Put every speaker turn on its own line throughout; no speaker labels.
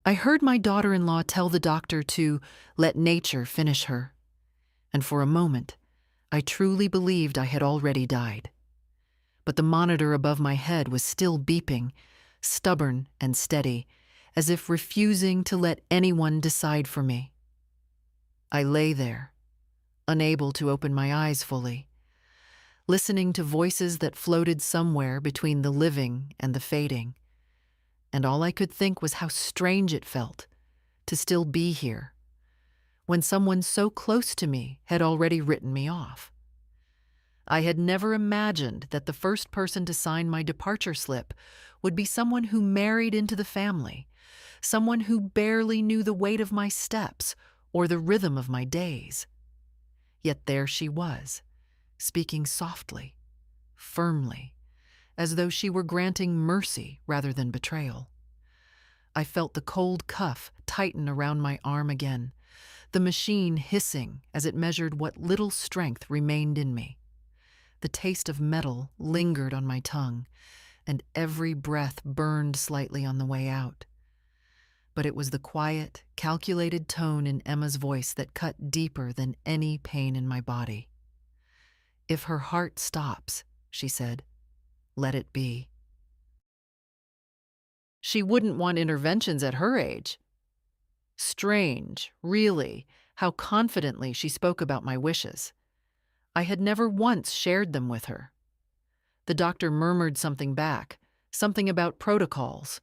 I heard my daughter-in-law tell the doctor to let nature finish her, and for a moment, I truly believed I had already died. But the monitor above my head was still beeping, stubborn and steady, as if refusing to let anyone decide for me. I lay there, unable to open my eyes fully, listening to voices that floated somewhere between the living and the fading, and all I could think was how strange it felt to still be here, when someone so close to me had already written me off. I had never imagined that the first person to sign my departure slip would be someone who married into the family, someone who barely knew the weight of my steps or the rhythm of my days. Yet there she was, speaking softly, firmly, as though she were granting mercy rather than betrayal. I felt the cold cuff tighten around my arm again, the machine hissing as it measured what little strength remained in me. The taste of metal lingered on my tongue, and every breath burned slightly on the way out. But it was the quiet, calculated tone in Emma's voice that cut deeper than any pain in my body. "If her heart stops," she said, "let it be." She wouldn't want interventions at her age. Strange, really, how confidently she spoke about my wishes. I had never once shared them with her. The doctor murmured something back, something about protocols,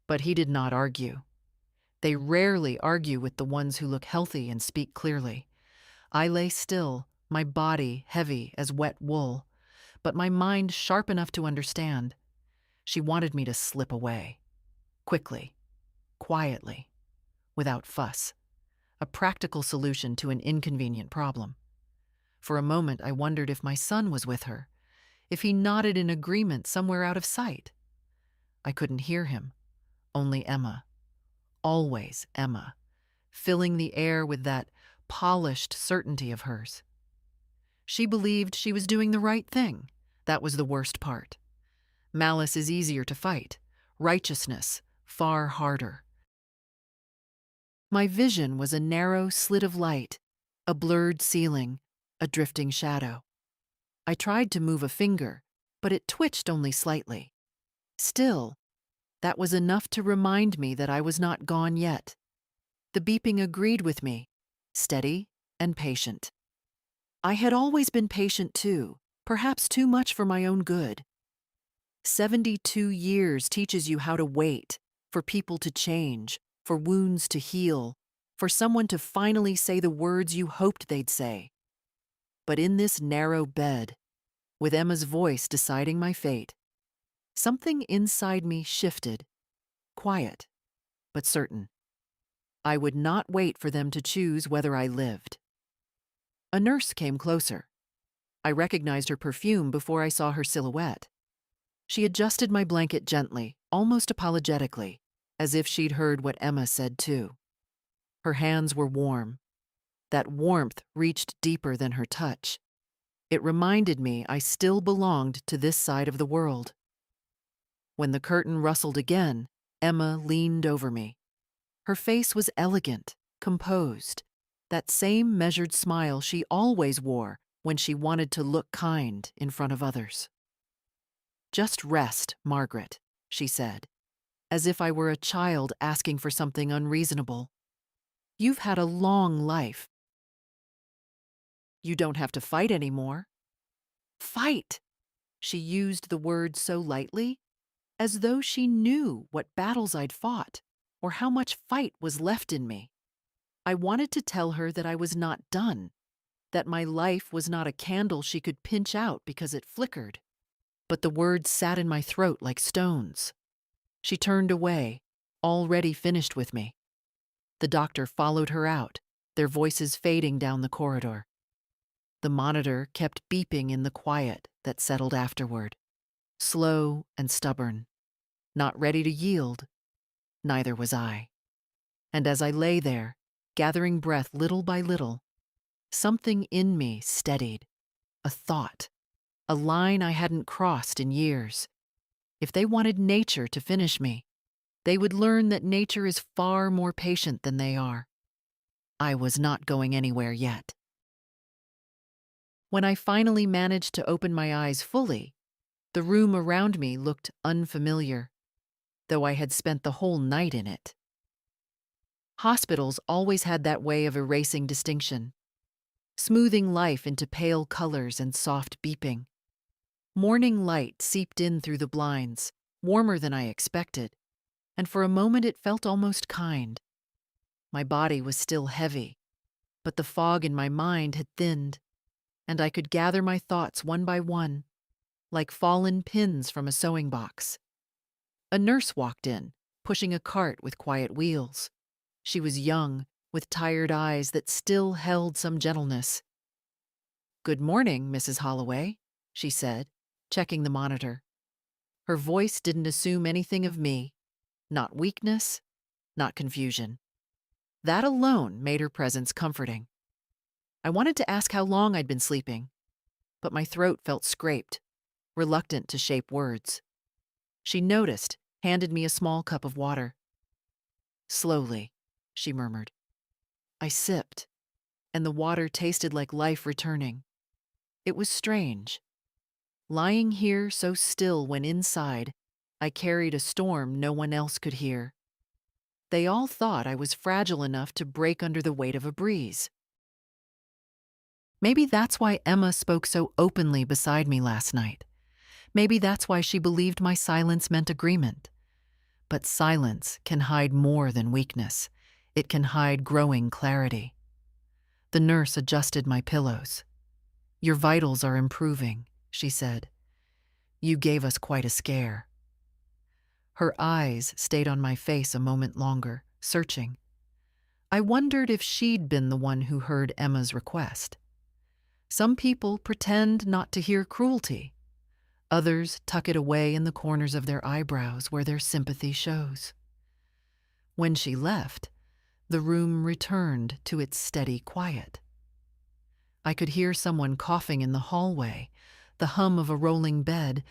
but he did not argue. They rarely argue with the ones who look healthy and speak clearly. I lay still, my body heavy as wet wool, but my mind sharp enough to understand. She wanted me to slip away. Quickly, quietly, without fuss. A practical solution to an inconvenient problem. For a moment, I wondered if my son was with her, if he nodded in agreement somewhere out of sight. I couldn't hear him, only Emma. Always Emma, filling the air with that polished certainty of hers. She believed she was doing the right thing. That was the worst part. Malice is easier to fight. Righteousness, far harder. My vision was a narrow slit of light, a blurred ceiling, a drifting shadow. I tried to move a finger, but it twitched only slightly. Still, that was enough to remind me that I was not gone yet. The beeping agreed with me, steady and patient. I had always been patient too, perhaps too much for my own good. 72 years teaches you how to wait, for people to change, for wounds to heal, for someone to finally say the words you hoped they'd say. But in this narrow bed, with Emma's voice deciding my fate, something inside me shifted, quiet, but certain. I would not wait for them to choose whether I lived. A nurse came closer. I recognized her perfume before I saw her silhouette. She adjusted my blanket gently, almost apologetically, as if she'd heard what Emma said too. Her hands were warm. That warmth reached deeper than her touch. It reminded me I still belonged to this side of the world. When the curtain rustled again, Emma leaned over me. Her face was elegant, composed, that same measured smile she always wore when she wanted to look kind in front of others. "Just rest, Margaret," she said, as if I were a child asking for something unreasonable. "You've had a long life. You don't have to fight anymore." Fight! She used the word so lightly, as though she knew what battles I'd fought, or how much fight was left in me. I wanted to tell her that I was not done, that my life was not a candle she could pinch out because it flickered. But the words sat in my throat like stones. She turned away, already finished with me. The doctor followed her out, their voices fading down the corridor. The monitor kept beeping in the quiet that settled afterward, slow and stubborn, not ready to yield. Neither was I. And as I lay there, gathering breath little by little, something in me steadied, a thought, a line I hadn't crossed in years. If they wanted nature to finish me, They would learn that nature is far more patient than they are. I was not going anywhere yet. When I finally managed to open my eyes fully, the room around me looked unfamiliar, though I had spent the whole night in it. Hospitals always had that way of erasing distinction, smoothing life into pale colors and soft beeping. Morning light seeped in through the blinds, warmer than I expected, and for a moment it felt almost kind. My body was still heavy, but the fog in my mind had thinned, and I could gather my thoughts one by one, like fallen pins from a sewing box. A nurse walked in, pushing a cart with quiet wheels. She was young, with tired eyes that still held some gentleness. "Good morning, Mrs. Holloway," she said, checking the monitor. Her voice didn't assume anything of me, not weakness, not confusion. That alone made her presence comforting. I wanted to ask how long I'd been sleeping, but my throat felt scraped, reluctant to shape words. She noticed, handed me a small cup of water. "Slowly," she murmured. I sipped, and the water tasted like life returning. It was strange. Lying here so still when inside, I carried a storm no one else could hear. They all thought I was fragile enough to break under the weight of a breeze. Maybe that's why Emma spoke so openly beside me last night. Maybe that's why she believed my silence meant agreement. But silence can hide more than weakness. It can hide growing clarity. The nurse adjusted my pillows. "Your vitals are improving," she said. "You gave us quite a scare." Her eyes stayed on my face a moment longer, searching. I wondered if she'd been the one who heard Emma's request. Some people pretend not to hear cruelty. Others tuck it away in the corners of their eyebrows where their sympathy shows. When she left, the room returned to its steady quiet. I could hear someone coughing in the hallway, the hum of a rolling bed,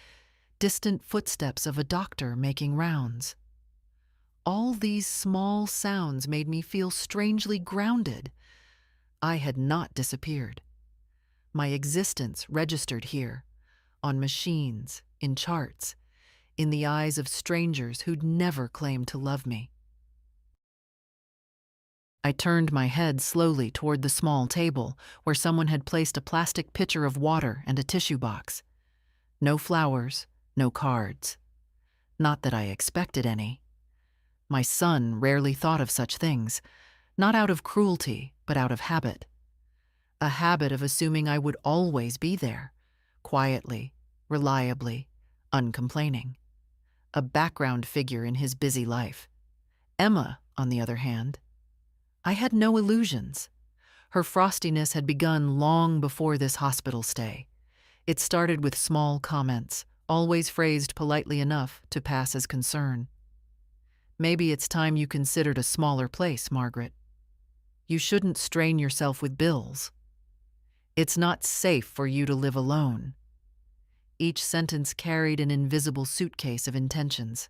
distant footsteps of a doctor making rounds. All these small sounds made me feel strangely grounded. I had not disappeared. My existence registered here, on machines, in charts, in the eyes of strangers who'd never claimed to love me. I turned my head slowly toward the small table where someone had placed a plastic pitcher of water and a tissue box. No flowers, no cards. Not that I expected any. My son rarely thought of such things, not out of cruelty, but out of habit. A habit of assuming I would always be there, quietly, reliably, uncomplaining. A background figure in his busy life. Emma, on the other hand, I had no illusions. Her frostiness had begun long before this hospital stay. It started with small comments, always phrased politely enough to pass as concern. "Maybe it's time you considered a smaller place, Margaret. You shouldn't strain yourself with bills. It's not safe for you to live alone." Each sentence carried an invisible suitcase of intentions.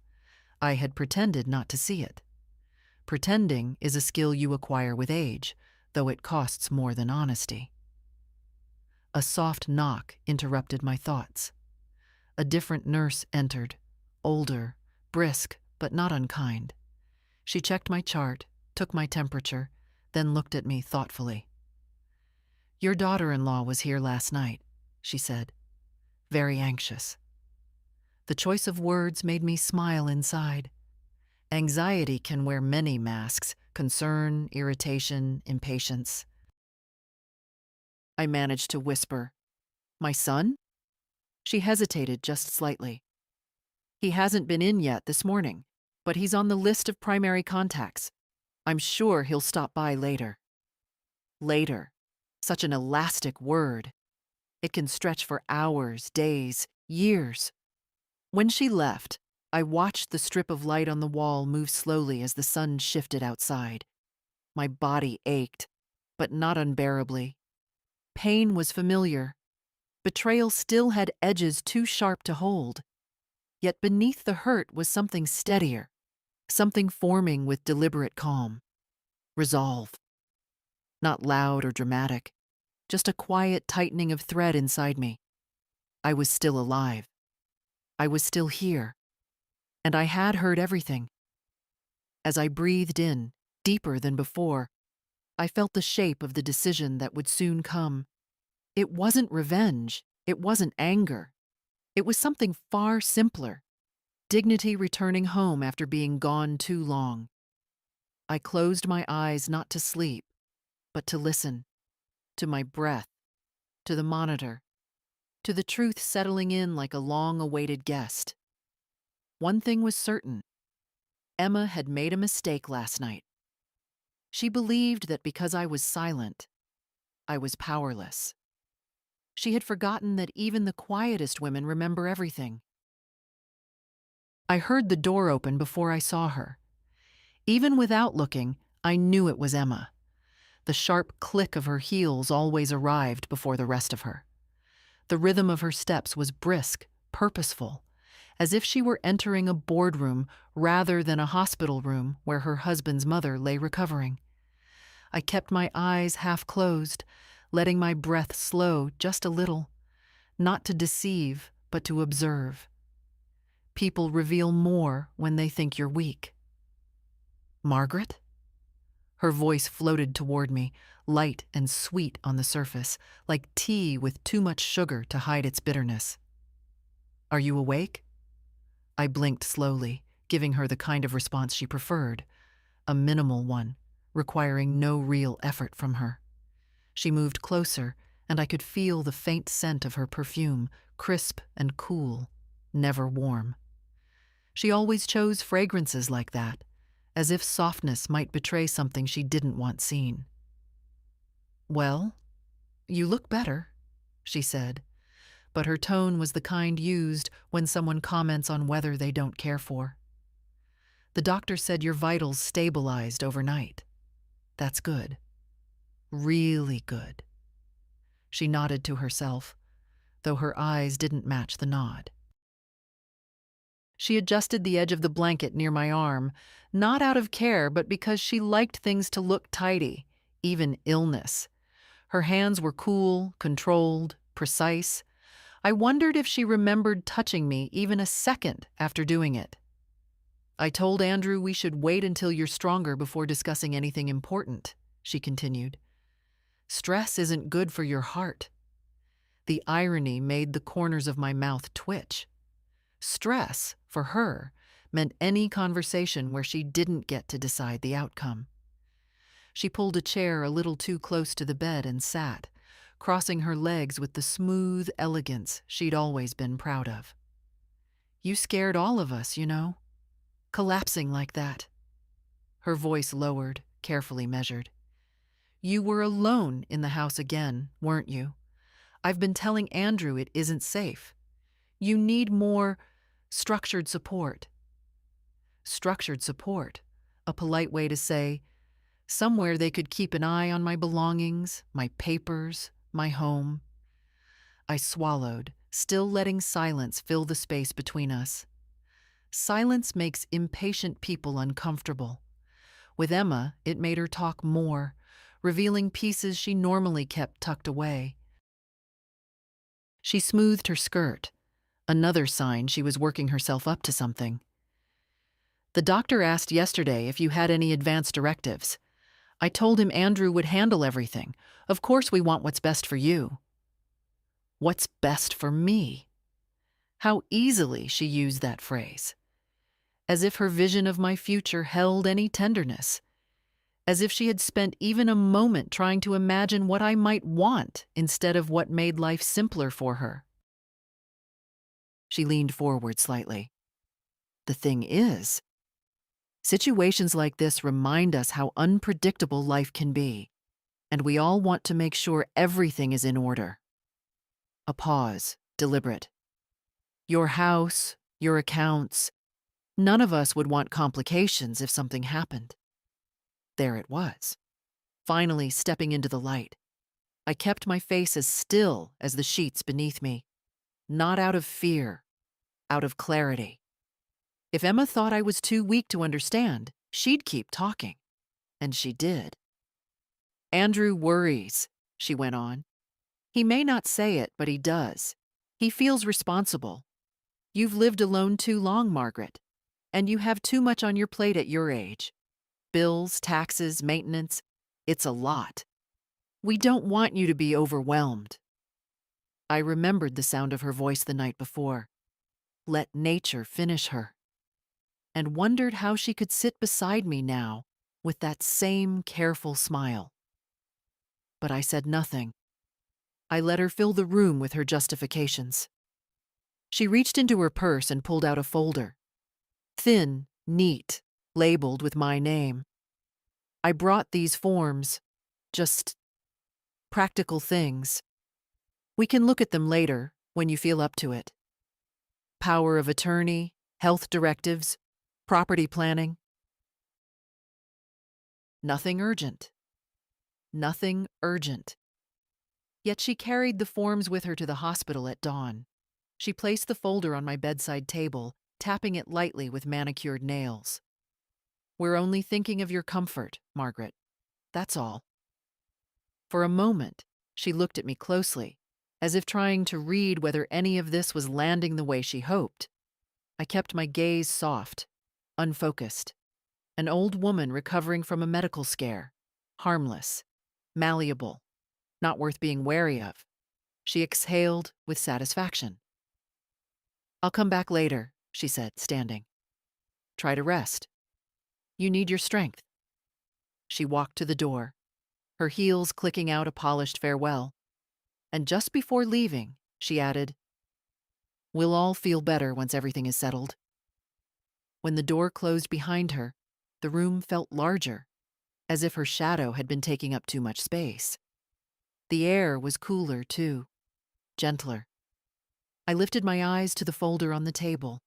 I had pretended not to see it. Pretending is a skill you acquire with age, though it costs more than honesty. A soft knock interrupted my thoughts. A different nurse entered, older, brisk, but not unkind. She checked my chart, took my temperature, then looked at me thoughtfully. "Your daughter-in-law was here last night," she said, very anxious. The choice of words made me smile inside. Anxiety can wear many masks: concern, irritation, impatience. I managed to whisper, "My son?" She hesitated just slightly. "He hasn't been in yet this morning, but he's on the list of primary contacts. I'm sure he'll stop by later." Later. Such an elastic word. It can stretch for hours, days, years. When she left, I watched the strip of light on the wall move slowly as the sun shifted outside. My body ached, but not unbearably. Pain was familiar. Betrayal still had edges too sharp to hold. Yet beneath the hurt was something steadier, something forming with deliberate calm, resolve, not loud or dramatic, just a quiet tightening of thread inside me. I was still alive. I was still here, and I had heard everything. As I breathed in, deeper than before, I felt the shape of the decision that would soon come. It wasn't revenge. It wasn't anger. It was something far simpler. Dignity returning home after being gone too long. I closed my eyes not to sleep, but to listen. To my breath. To the monitor. To the truth settling in like a long-awaited guest. One thing was certain. Emma had made a mistake last night. She believed that because I was silent, I was powerless. She had forgotten that even the quietest women remember everything. I heard the door open before I saw her. Even without looking, I knew it was Emma. The sharp click of her heels always arrived before the rest of her. The rhythm of her steps was brisk, purposeful, as if she were entering a boardroom rather than a hospital room where her husband's mother lay recovering. I kept my eyes half closed, letting my breath slow just a little, not to deceive, but to observe. People reveal more when they think you're weak. Margaret? Her voice floated toward me, light and sweet on the surface, like tea with too much sugar to hide its bitterness. Are you awake? I blinked slowly, giving her the kind of response she preferred, a minimal one, requiring no real effort from her. She moved closer, and I could feel the faint scent of her perfume, crisp and cool, never warm. She always chose fragrances like that, as if softness might betray something she didn't want seen. Well, you look better, she said, but her tone was the kind used when someone comments on weather they don't care for. The doctor said your vitals stabilized overnight. That's good. Really good. She nodded to herself, though her eyes didn't match the nod. She adjusted the edge of the blanket near my arm, not out of care, but because she liked things to look tidy, even illness. Her hands were cool, controlled, precise. I wondered if she remembered touching me even a second after doing it. I told Andrew we should wait until you're stronger before discussing anything important, she continued. Stress isn't good for your heart. The irony made the corners of my mouth twitch. Stress, for her, meant any conversation where she didn't get to decide the outcome. She pulled a chair a little too close to the bed and sat, crossing her legs with the smooth elegance she'd always been proud of. You scared all of us, you know, collapsing like that. Her voice lowered, carefully measured. You were alone in the house again, weren't you? I've been telling Andrew it isn't safe. You need more structured support. Structured support, a polite way to say, somewhere they could keep an eye on my belongings, my papers, my home. I swallowed, still letting silence fill the space between us. Silence makes impatient people uncomfortable. With Emma, it made her talk more, revealing pieces she normally kept tucked away. She smoothed her skirt, another sign she was working herself up to something. The doctor asked yesterday if you had any advance directives. I told him Andrew would handle everything. Of course we want what's best for you. What's best for me? How easily she used that phrase. As if her vision of my future held any tenderness. As if she had spent even a moment trying to imagine what I might want instead of what made life simpler for her. She leaned forward slightly. The thing is, situations like this remind us how unpredictable life can be, and we all want to make sure everything is in order. A pause, deliberate. Your house, your accounts. None of us would want complications if something happened. There it was, finally stepping into the light. I kept my face as still as the sheets beneath me, not out of fear, out of clarity. If Emma thought I was too weak to understand, she'd keep talking. And she did. Andrew worries, she went on. He may not say it, but he does. He feels responsible. You've lived alone too long, Margaret, and you have too much on your plate at your age. Bills, taxes, maintenance, it's a lot. We don't want you to be overwhelmed. I remembered the sound of her voice the night before. Let nature finish her. And wondered how she could sit beside me now with that same careful smile. But I said nothing. I let her fill the room with her justifications. She reached into her purse and pulled out a folder. Thin, neat, labeled with my name. I brought these forms, just practical things. We can look at them later, when you feel up to it. Power of attorney, health directives, property planning. Nothing urgent. Nothing urgent. Yet she carried the forms with her to the hospital at dawn. She placed the folder on my bedside table, tapping it lightly with manicured nails. We're only thinking of your comfort, Margaret. That's all. For a moment, she looked at me closely, as if trying to read whether any of this was landing the way she hoped. I kept my gaze soft, unfocused. An old woman recovering from a medical scare. Harmless, malleable, not worth being wary of. She exhaled with satisfaction. I'll come back later, she said, standing. Try to rest. You need your strength. She walked to the door, her heels clicking out a polished farewell. And just before leaving, she added, We'll all feel better once everything is settled. When the door closed behind her, the room felt larger, as if her shadow had been taking up too much space. The air was cooler, too, gentler. I lifted my eyes to the folder on the table.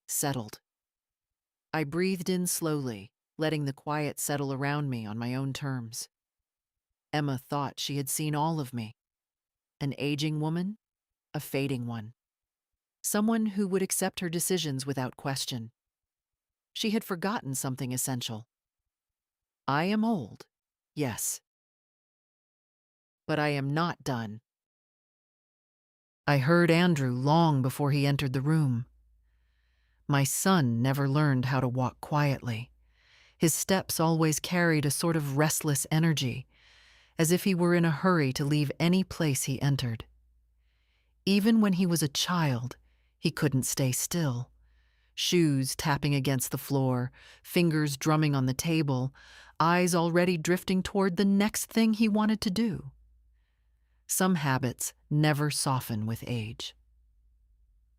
Settled. I breathed in slowly, letting the quiet settle around me on my own terms. Emma thought she had seen all of me. An aging woman, a fading one. Someone who would accept her decisions without question. She had forgotten something essential. I am old, yes. But I am not done. I heard Andrew long before he entered the room. My son never learned how to walk quietly. His steps always carried a sort of restless energy, as if he were in a hurry to leave any place he entered. Even when he was a child, he couldn't stay still. Shoes tapping against the floor, fingers drumming on the table, eyes already drifting toward the next thing he wanted to do. Some habits never soften with age.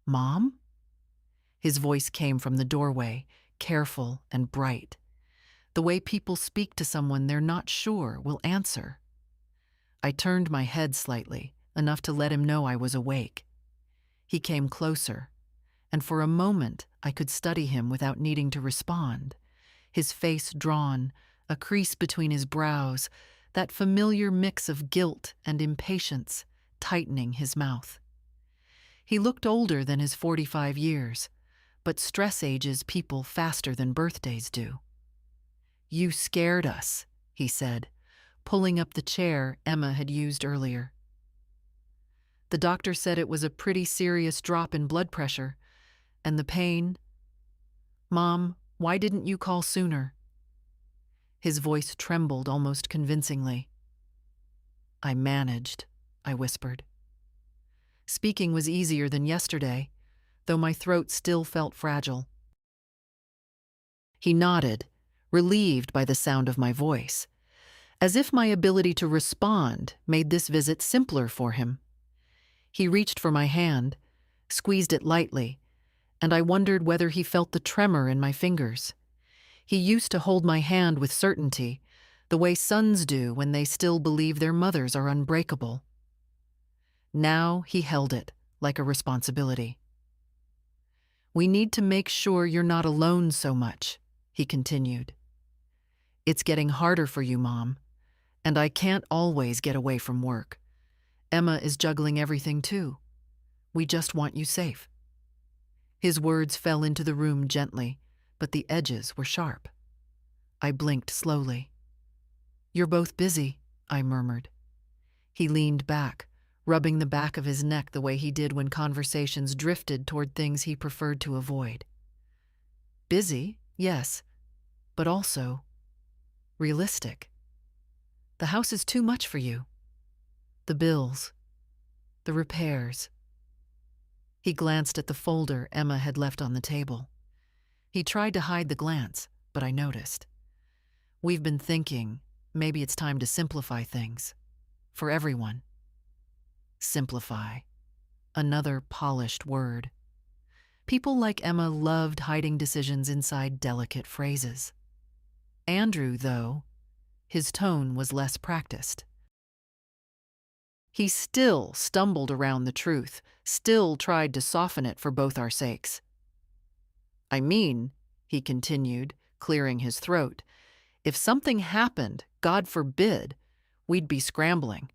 Mom? His voice came from the doorway, careful and bright, the way people speak to someone they're not sure will answer. I turned my head slightly, enough to let him know I was awake. He came closer, and for a moment I could study him without needing to respond. His face drawn, a crease between his brows, that familiar mix of guilt and impatience tightening his mouth. He looked older than his 45 years, but stress ages people faster than birthdays do. You scared us, he said, pulling up the chair Emma had used earlier. The doctor said it was a pretty serious drop in blood pressure, and the pain. Mom, why didn't you call sooner? His voice trembled almost convincingly. I managed, I whispered. Speaking was easier than yesterday, though my throat still felt fragile. He nodded, relieved by the sound of my voice, as if my ability to respond made this visit simpler for him. He reached for my hand, squeezed it lightly, and I wondered whether he felt the tremor in my fingers. He used to hold my hand with certainty, the way sons do when they still believe their mothers are unbreakable. Now he held it like a responsibility. We need to make sure you're not alone so much, he continued. It's getting harder for you, Mom, and I can't always get away from work. Emma is juggling everything too. We just want you safe. His words fell into the room gently, but the edges were sharp. I blinked slowly. "You're both busy," I murmured. He leaned back, rubbing the back of his neck the way he did when conversations drifted toward things he preferred to avoid. "Busy, yes, but also realistic. The house is too much for you. The bills, the repairs." He glanced at the folder Emma had left on the table. He tried to hide the glance, but I noticed. "We've been thinking, maybe it's time to simplify things. For everyone." Simplify. Another polished word. People like Emma loved hiding decisions inside delicate phrases. Andrew, though, his tone was less practiced. He still stumbled around the truth, still tried to soften it for both our sakes. "I mean," he continued, clearing his throat, "if something happened, God forbid, we'd be scrambling.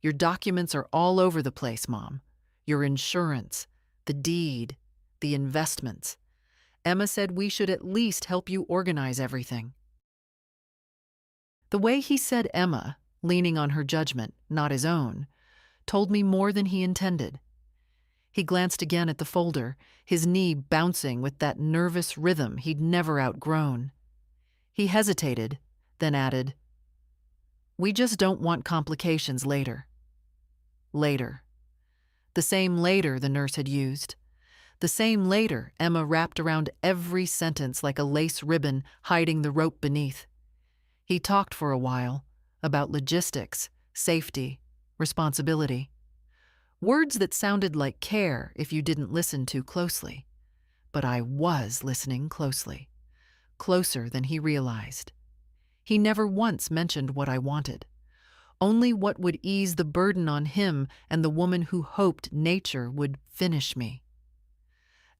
Your documents are all over the place, Mom. Your insurance, the deed, the investments. Emma said we should at least help you organize everything." The way he said Emma, leaning on her judgment, not his own, told me more than he intended. He glanced again at the folder, his knee bouncing with that nervous rhythm he'd never outgrown. He hesitated, then added, "We just don't want complications later." Later. The same later the nurse had used. The same later Emma wrapped around every sentence like a lace ribbon hiding the rope beneath. He talked for a while about logistics, safety, responsibility. Words that sounded like care if you didn't listen too closely. But I was listening closely. Closer than he realized. He never once mentioned what I wanted. Only what would ease the burden on him and the woman who hoped nature would finish me.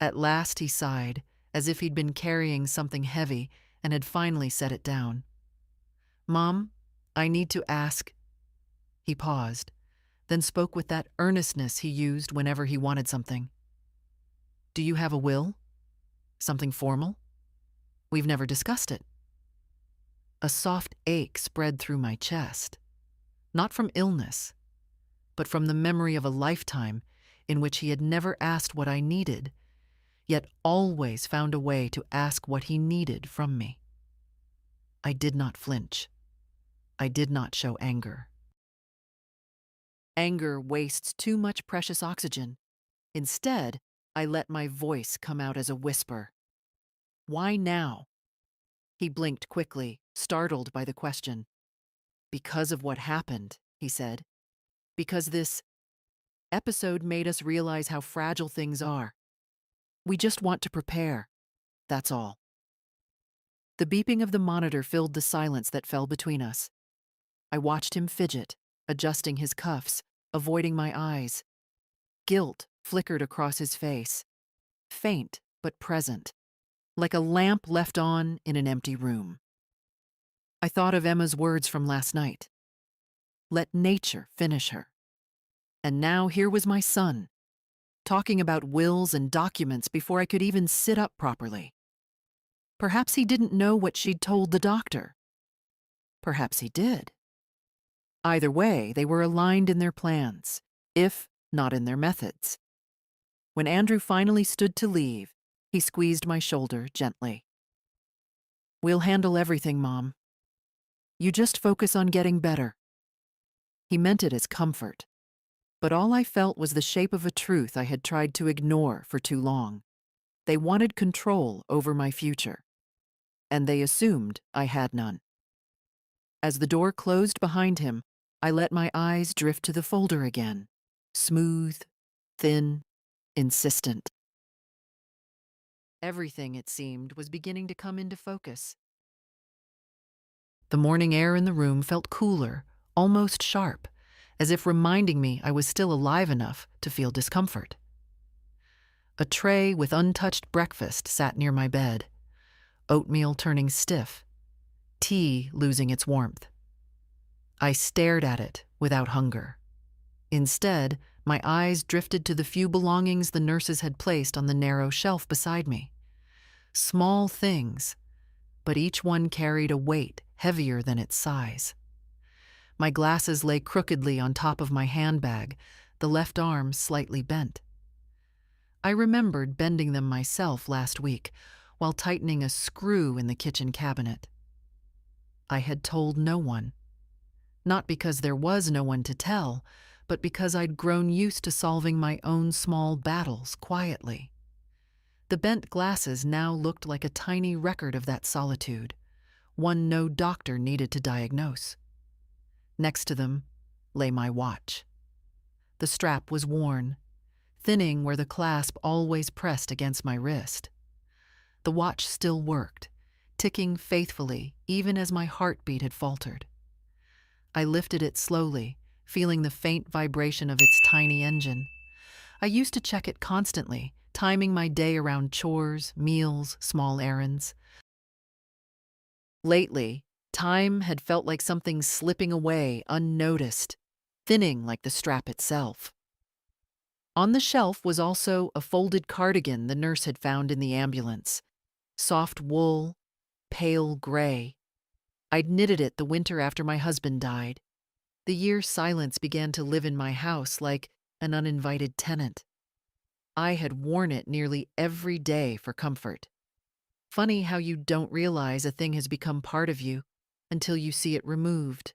At last he sighed, as if he'd been carrying something heavy and had finally set it down. "Mom, I need to ask." He paused, then spoke with that earnestness he used whenever he wanted something. "Do you have a will? Something formal? We've never discussed it." A soft ache spread through my chest. Not from illness, but from the memory of a lifetime in which he had never asked what I needed, yet always found a way to ask what he needed from me. I did not flinch. I did not show anger. Anger wastes too much precious oxygen. Instead, I let my voice come out as a whisper. "Why now?" He blinked quickly, startled by the question. "Because of what happened," he said. "Because this episode made us realize how fragile things are. We just want to prepare. That's all." The beeping of the monitor filled the silence that fell between us. I watched him fidget, adjusting his cuffs, avoiding my eyes. Guilt flickered across his face, faint but present, like a lamp left on in an empty room. I thought of Emma's words from last night. Let nature finish her. And now here was my son, talking about wills and documents before I could even sit up properly. Perhaps he didn't know what she'd told the doctor. Perhaps he did. Either way, they were aligned in their plans, if not in their methods. When Andrew finally stood to leave, he squeezed my shoulder gently. "We'll handle everything, Mom. You just focus on getting better." He meant it as comfort, but all I felt was the shape of a truth I had tried to ignore for too long. They wanted control over my future, and they assumed I had none. As the door closed behind him, I let my eyes drift to the folder again, smooth, thin, insistent. Everything, it seemed, was beginning to come into focus. The morning air in the room felt cooler, almost sharp, as if reminding me I was still alive enough to feel discomfort. A tray with untouched breakfast sat near my bed, oatmeal turning stiff, tea losing its warmth. I stared at it without hunger. Instead, my eyes drifted to the few belongings the nurses had placed on the narrow shelf beside me. Small things, but each one carried a weight heavier than its size. My glasses lay crookedly on top of my handbag, the left arm slightly bent. I remembered bending them myself last week while tightening a screw in the kitchen cabinet. I had told no one. Not because there was no one to tell, but because I'd grown used to solving my own small battles quietly. The bent glasses now looked like a tiny record of that solitude, one no doctor needed to diagnose. Next to them lay my watch. The strap was worn, thinning where the clasp always pressed against my wrist. The watch still worked, ticking faithfully even as my heartbeat had faltered. I lifted it slowly, feeling the faint vibration of its tiny engine. I used to check it constantly, timing my day around chores, meals, small errands. Lately, time had felt like something slipping away unnoticed, thinning like the strap itself. On the shelf was also a folded cardigan the nurse had found in the ambulance. Soft wool, pale gray. I'd knitted it the winter after my husband died. The year's silence began to live in my house like an uninvited tenant. I had worn it nearly every day for comfort. Funny how you don't realize a thing has become part of you until you see it removed,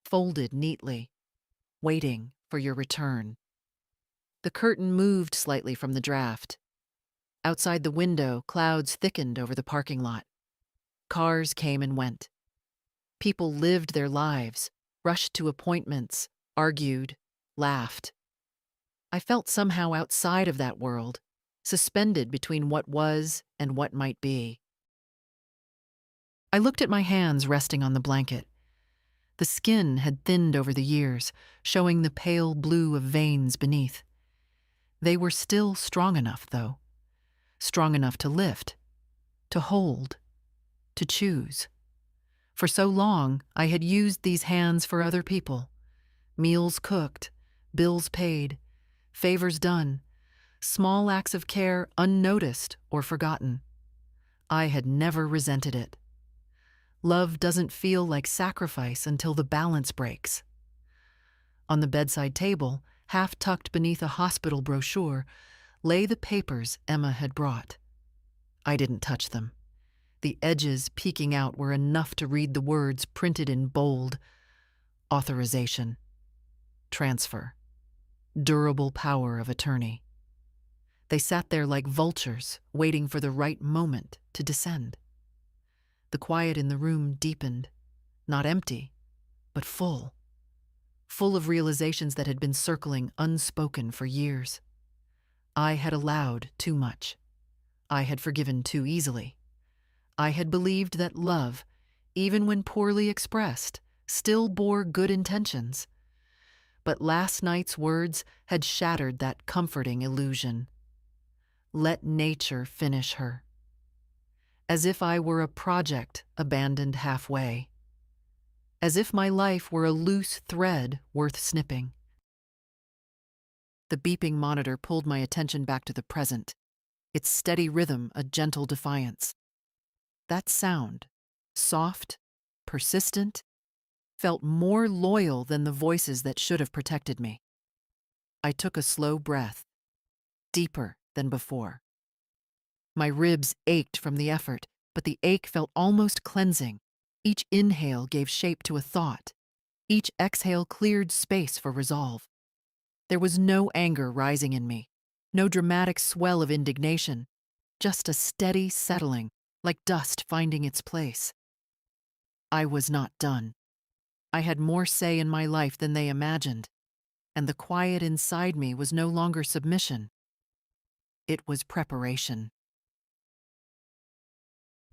folded neatly, waiting for your return. The curtain moved slightly from the draft. Outside the window, clouds thickened over the parking lot. Cars came and went. People lived their lives, rushed to appointments, argued, laughed. I felt somehow outside of that world, suspended between what was and what might be. I looked at my hands resting on the blanket. The skin had thinned over the years, showing the pale blue of veins beneath. They were still strong enough, though. Strong enough to lift, to hold, to choose. For so long, I had used these hands for other people. Meals cooked, bills paid, favors done, small acts of care unnoticed or forgotten. I had never resented it. Love doesn't feel like sacrifice until the balance breaks. On the bedside table, half tucked beneath a hospital brochure, lay the papers Emma had brought. I didn't touch them. The edges peeking out were enough to read the words printed in bold: authorization, transfer, durable power of attorney. They sat there like vultures, waiting for the right moment to descend. The quiet in the room deepened, not empty, but full. Full of realizations that had been circling unspoken for years. I had allowed too much. I had forgiven too easily. I had believed that love, even when poorly expressed, still bore good intentions. But last night's words had shattered that comforting illusion. Let nature finish her. As if I were a project abandoned halfway. As if my life were a loose thread worth snipping. The beeping monitor pulled my attention back to the present, its steady rhythm a gentle defiance. That sound, soft, persistent, felt more loyal than the voices that should have protected me. I took a slow breath, deeper than before. My ribs ached from the effort, but the ache felt almost cleansing. Each inhale gave shape to a thought. Each exhale cleared space for resolve. There was no anger rising in me, no dramatic swell of indignation, just a steady settling, like dust finding its place. I was not done. I had more say in my life than they imagined, and the quiet inside me was no longer submission. It was preparation.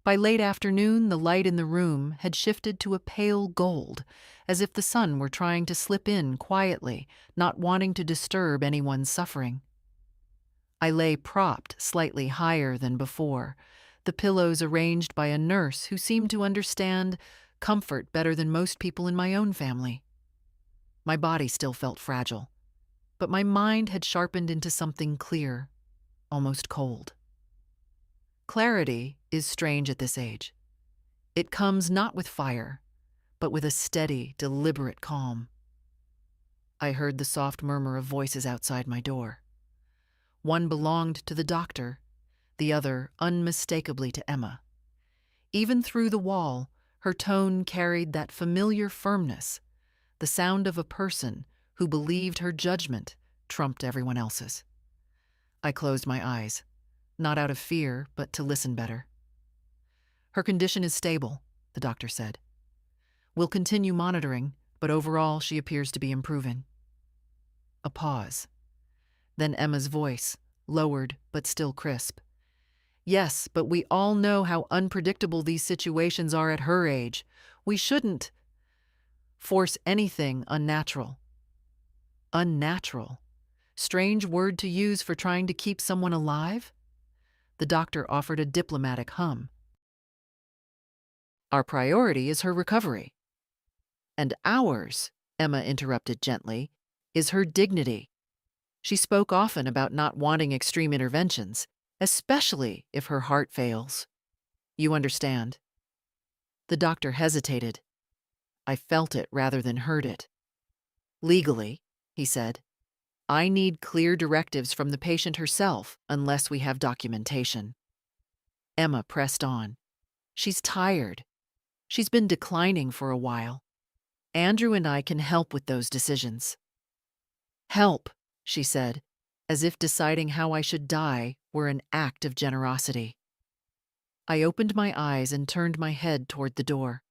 By late afternoon, the light in the room had shifted to a pale gold, as if the sun were trying to slip in quietly, not wanting to disturb anyone's suffering. I lay propped slightly higher than before, the pillows arranged by a nurse who seemed to understand comfort better than most people in my own family. My body still felt fragile, but my mind had sharpened into something clear, almost cold. Clarity is strange at this age. It comes not with fire, but with a steady, deliberate calm. I heard the soft murmur of voices outside my door. One belonged to the doctor, the other unmistakably to Emma. Even through the wall, her tone carried that familiar firmness, the sound of a person who believed her judgment trumped everyone else's. I closed my eyes, not out of fear, but to listen better. Her condition is stable, the doctor said. We'll continue monitoring, but overall she appears to be improving. A pause. Then Emma's voice, lowered but still crisp. Yes, but we all know how unpredictable these situations are at her age. We shouldn't force anything unnatural. Unnatural? Strange word to use for trying to keep someone alive? The doctor offered a diplomatic hum. Our priority is her recovery. And ours, Emma interrupted gently, is her dignity. She spoke often about not wanting extreme interventions, especially if her heart fails. You understand? The doctor hesitated. I felt it rather than heard it. Legally, he said, I need clear directives from the patient herself unless we have documentation. Emma pressed on. She's tired. She's been declining for a while. Andrew and I can help with those decisions. Help, she said, as if deciding how I should die were an act of generosity. I opened my eyes and turned my head toward the door.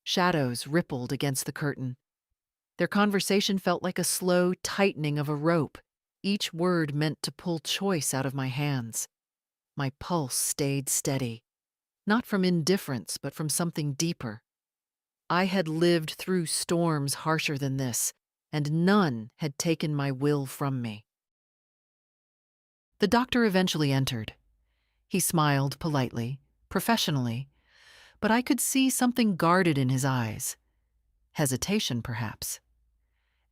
Shadows rippled against the curtain. Their conversation felt like a slow tightening of a rope, each word meant to pull choice out of my hands. My pulse stayed steady, not from indifference, but from something deeper. I had lived through storms harsher than this, and none had taken my will from me. The doctor eventually entered. He smiled politely, professionally, but I could see something guarded in his eyes. Hesitation, perhaps.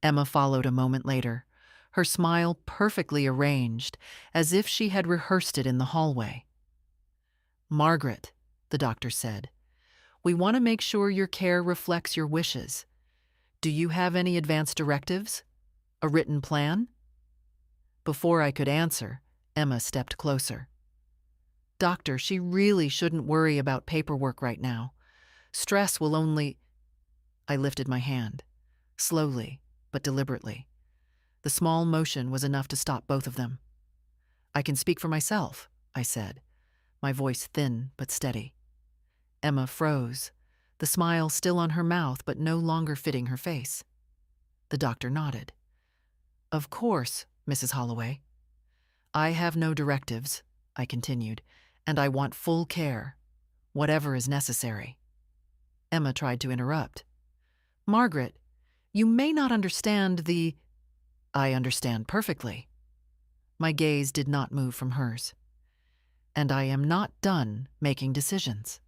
Emma followed a moment later, her smile perfectly arranged, as if she had rehearsed it in the hallway. Margaret, the doctor said, we want to make sure your care reflects your wishes. Do you have any advance directives? A written plan? Before I could answer, Emma stepped closer. Doctor, she really shouldn't worry about paperwork right now. Stress will only... I lifted my hand, slowly but deliberately. The small motion was enough to stop both of them. I can speak for myself, I said, my voice thin but steady. Emma froze, the smile still on her mouth but no longer fitting her face. The doctor nodded. Of course, Mrs. Holloway. I have no directives, I continued, and I want full care, whatever is necessary. Emma tried to interrupt. Margaret, you may not understand the... I understand perfectly. My gaze did not move from hers. And I am not done making decisions.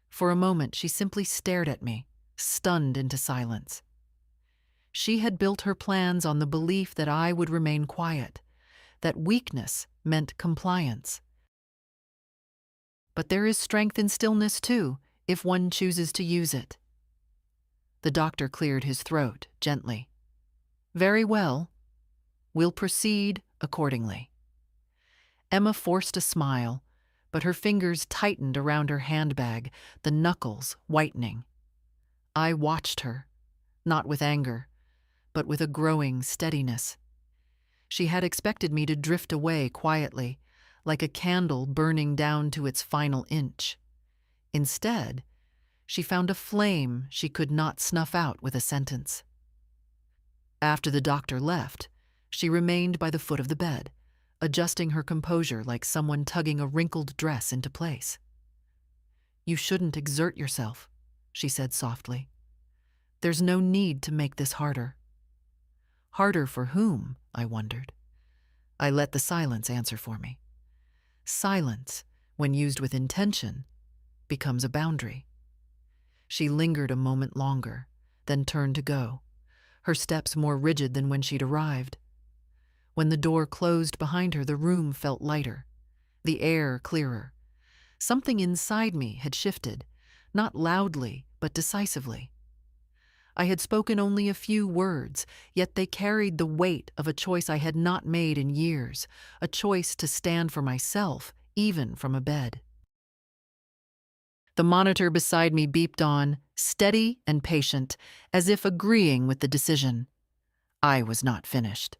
For a moment, she simply stared at me, stunned into silence. She had built her plans on the belief that I would remain quiet, that weakness meant compliance. But there is strength in stillness, too, if one chooses to use it. The doctor cleared his throat gently. Very well. We'll proceed accordingly. Emma forced a smile, but her fingers tightened around her handbag, the knuckles whitening. I watched her, not with anger, but with a growing steadiness. She had expected me to drift away quietly, like a candle burning down to its final inch. Instead, she found a flame she could not snuff out with a sentence. After the doctor left, she remained by the foot of the bed, adjusting her composure like someone tugging a wrinkled dress into place. You shouldn't exert yourself, she said softly. There's no need to make this harder. Harder for whom, I wondered. I let the silence answer for me. Silence, when used with intention, becomes a boundary. She lingered a moment longer, then turned to go, her steps more rigid than when she'd arrived. When the door closed behind her, the room felt lighter, the air clearer. Something inside me had shifted, not loudly, but decisively. I had spoken only a few words, yet they carried the weight of a choice I had not made in years, a choice to stand for myself, even from a bed. The monitor beside me beeped on, steady and patient, as if agreeing with the decision. I was not finished,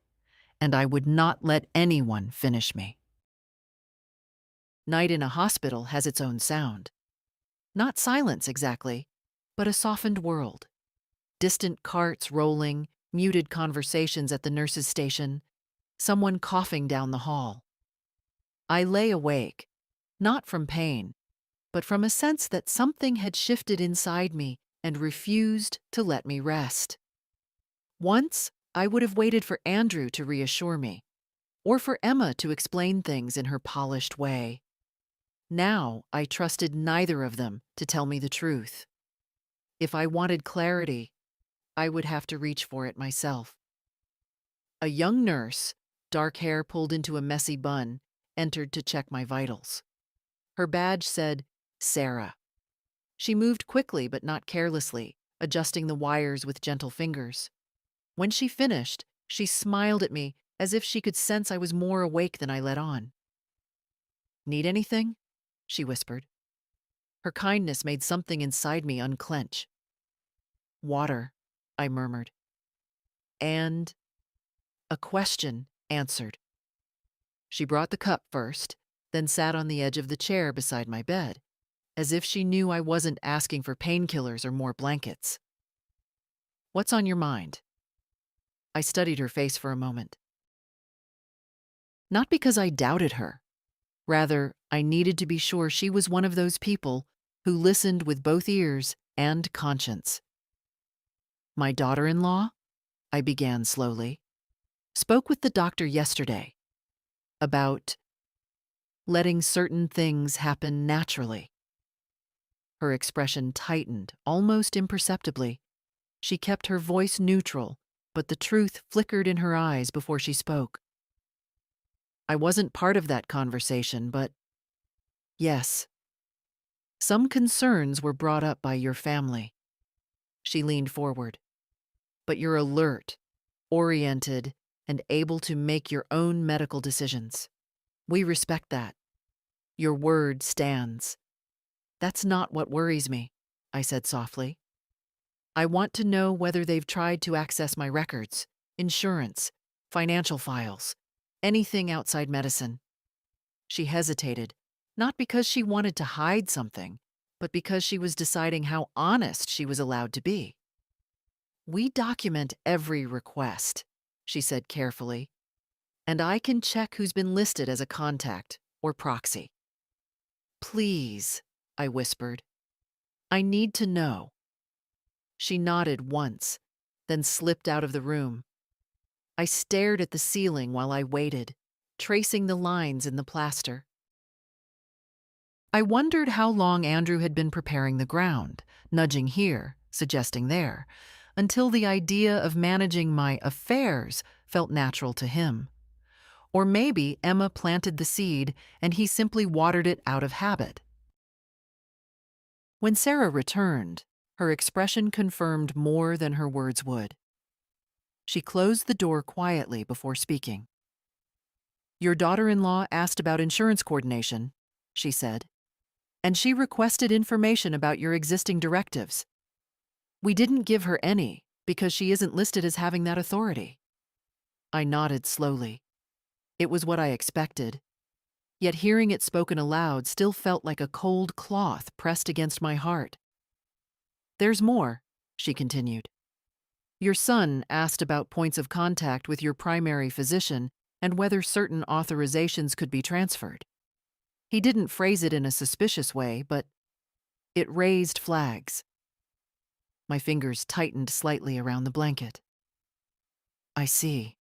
and I would not let anyone finish me. Night in a hospital has its own sound. Not silence exactly, but a softened world. Distant carts rolling, muted conversations at the nurse's station, someone coughing down the hall. I lay awake, not from pain, but from a sense that something had shifted inside me and refused to let me rest. Once, I would have waited for Andrew to reassure me, or for Emma to explain things in her polished way. Now, I trusted neither of them to tell me the truth. If I wanted clarity, I would have to reach for it myself. A young nurse, dark hair pulled into a messy bun, entered to check my vitals. Her badge said, Sarah. She moved quickly but not carelessly, adjusting the wires with gentle fingers. When she finished, she smiled at me as if she could sense I was more awake than I let on. Need anything? She whispered. Her kindness made something inside me unclench. Water, I murmured. And a question answered. She brought the cup first, then sat on the edge of the chair beside my bed, as if she knew I wasn't asking for painkillers or more blankets. What's on your mind? I studied her face for a moment. Not because I doubted her. Rather, I needed to be sure she was one of those people who listened with both ears and conscience. My daughter-in-law, I began slowly, spoke with the doctor yesterday about letting certain things happen naturally. Her expression tightened, almost imperceptibly. She kept her voice neutral, but the truth flickered in her eyes before she spoke. I wasn't part of that conversation, but yes, some concerns were brought up by your family. She leaned forward. But you're alert, oriented, and able to make your own medical decisions. We respect that. Your word stands. That's not what worries me, I said softly. I want to know whether they've tried to access my records, insurance, financial files, anything outside medicine. She hesitated, not because she wanted to hide something, but because she was deciding how honest she was allowed to be. We document every request, she said carefully, and I can check who's been listed as a contact or proxy. Please, I whispered. I need to know. She nodded once, then slipped out of the room. I stared at the ceiling while I waited, tracing the lines in the plaster. I wondered how long Andrew had been preparing the ground, nudging here, suggesting there, until the idea of managing my affairs felt natural to him. Or maybe Emma planted the seed and he simply watered it out of habit. When Sarah returned, her expression confirmed more than her words would. She closed the door quietly before speaking. Your daughter-in-law asked about insurance coordination, she said, and she requested information about your existing directives. We didn't give her any because she isn't listed as having that authority. I nodded slowly. It was what I expected. Yet hearing it spoken aloud still felt like a cold cloth pressed against my heart. There's more, she continued. Your son asked about points of contact with your primary physician and whether certain authorizations could be transferred. He didn't phrase it in a suspicious way, but it raised flags. My fingers tightened slightly around the blanket. I see.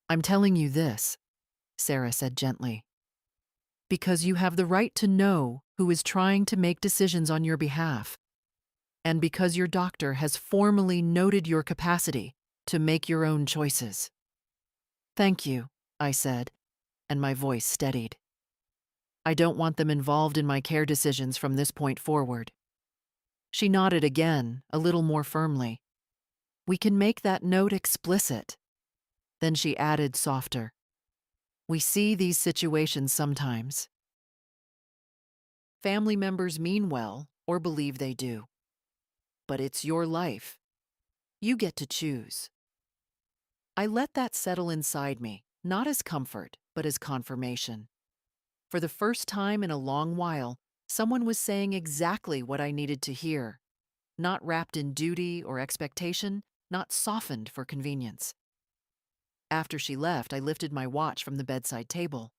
I'm telling you this, Sarah said gently, because you have the right to know who is trying to make decisions on your behalf. and because your doctor has formally noted your capacity to make your own choices. Thank you, I said, and my voice steadied. I don't want them involved in my care decisions from this point forward. She nodded again, a little more firmly. We can make that note explicit. Then she added softer. We see these situations sometimes. Family members mean well or believe they do. But it's your life. You get to choose. I let that settle inside me, not as comfort, but as confirmation. For the first time in a long while, someone was saying exactly what I needed to hear, not wrapped in duty or expectation, not softened for convenience. After she left, I lifted my watch from the bedside table.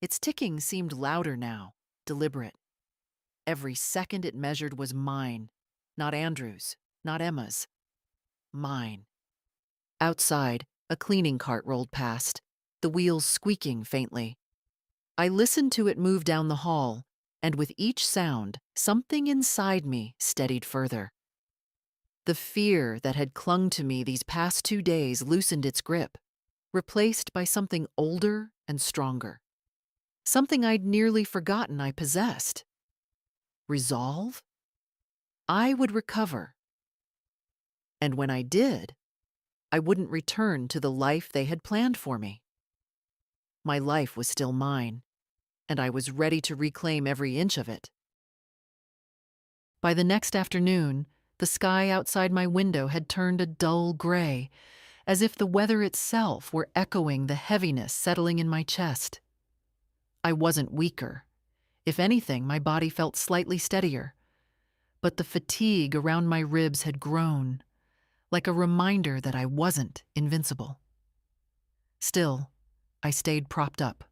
Its ticking seemed louder now, deliberate. Every second it measured was mine, not Andrew's, not Emma's. Mine. Outside, a cleaning cart rolled past, the wheels squeaking faintly. I listened to it move down the hall, and with each sound, something inside me steadied further. The fear that had clung to me these past 2 days loosened its grip, replaced by something older and stronger. Something I'd nearly forgotten I possessed. Resolve? I would recover. And when I did, I wouldn't return to the life they had planned for me. My life was still mine, and I was ready to reclaim every inch of it. By the next afternoon, the sky outside my window had turned a dull gray, as if the weather itself were echoing the heaviness settling in my chest. I wasn't weaker. If anything, my body felt slightly steadier. But the fatigue around my ribs had grown, like a reminder that I wasn't invincible. Still, I stayed propped up,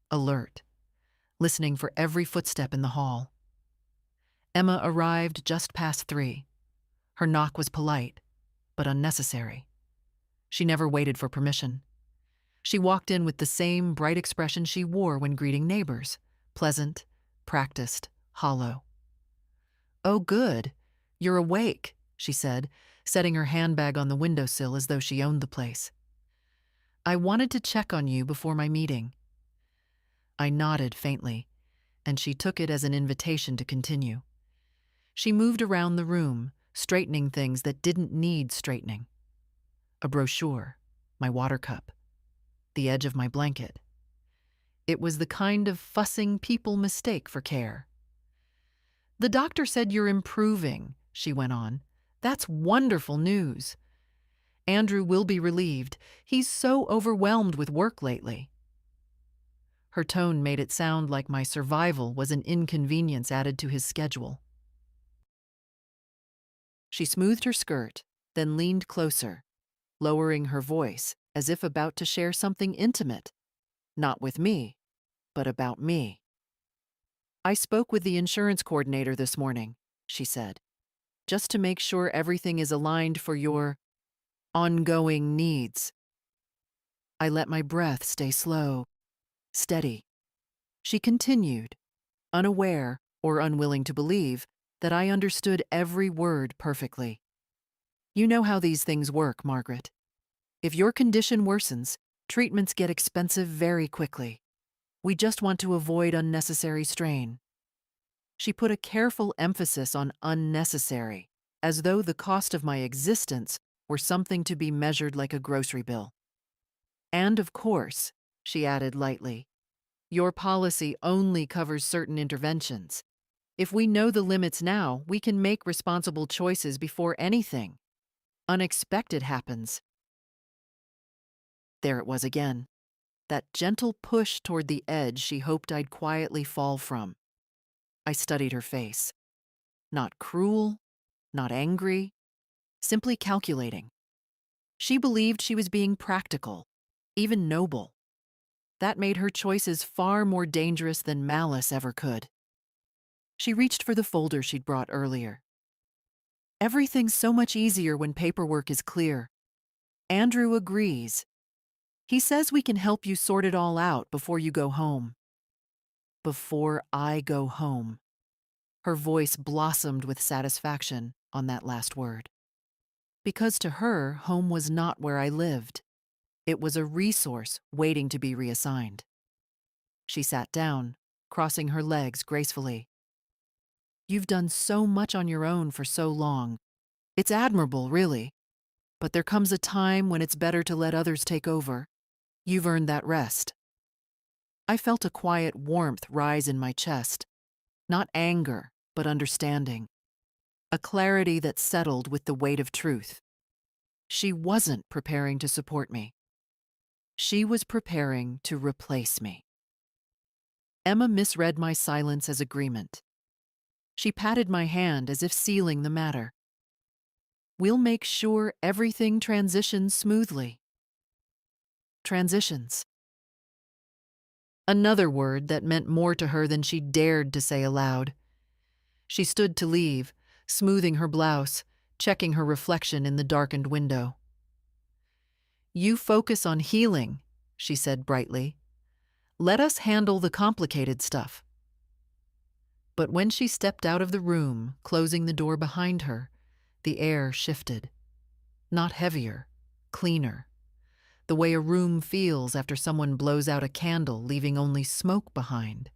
alert, listening for every footstep in the hall. Emma arrived just past 3. Her knock was polite, but unnecessary. She never waited for permission. She walked in with the same bright expression she wore when greeting neighbors, pleasant, practiced, hollow. "Oh, good. You're awake," she said, setting her handbag on the windowsill as though she owned the place. "I wanted to check on you before my meeting." I nodded faintly, and she took it as an invitation to continue. She moved around the room, straightening things that didn't need straightening. A brochure, my water cup, the edge of my blanket. It was the kind of fussing people mistake for care. "The doctor said you're improving," she went on. "That's wonderful news. Andrew will be relieved. He's so overwhelmed with work lately." Her tone made it sound like my survival was an inconvenience added to his schedule. She smoothed her skirt, then leaned closer, lowering her voice as if about to share something intimate, not with me, but about me. "I spoke with the insurance coordinator this morning," she said, "just to make sure everything is aligned for your ongoing needs." I let my breath stay slow, steady. She continued, unaware or unwilling to believe that I understood every word perfectly. "You know how these things work, Margaret. If your condition worsens, treatments get expensive very quickly. We just want to avoid unnecessary strain." She put a careful emphasis on unnecessary, as though the cost of my existence were something to be measured like a grocery bill. "And of course," she added lightly, "your policy only covers certain interventions. If we know the limits now, we can make responsible choices before anything unexpected happens." There it was again, that gentle push toward the edge she hoped I'd quietly fall from. I studied her face. Not cruel, not angry, simply calculating. She believed she was being practical, even noble. That made her choices far more dangerous than malice ever could. She reached for the folder she'd brought earlier. "Everything's so much easier when paperwork is clear. Andrew agrees. He says we can help you sort it all out before you go home." Before I go home. Her voice blossomed with satisfaction. on that last word. Because to her, home was not where I lived. It was a resource waiting to be reassigned. She sat down, crossing her legs gracefully. You've done so much on your own for so long. It's admirable, really. But there comes a time when it's better to let others take over. You've earned that rest. I felt a quiet warmth rise in my chest. Not anger, but understanding. A clarity that settled with the weight of truth. She wasn't preparing to support me. She was preparing to replace me. Emma misread my silence as agreement. She patted my hand as if sealing the matter. We'll make sure everything transitions smoothly. Transitions. Another word that meant more to her than she dared to say aloud. She stood to leave, smoothing her blouse, checking her reflection in the darkened window. You focus on healing, she said brightly. Let us handle the complicated stuff. But when she stepped out of the room, closing the door behind her, the air shifted. Not heavier, cleaner. The way a room feels after someone blows out a candle, leaving only smoke behind.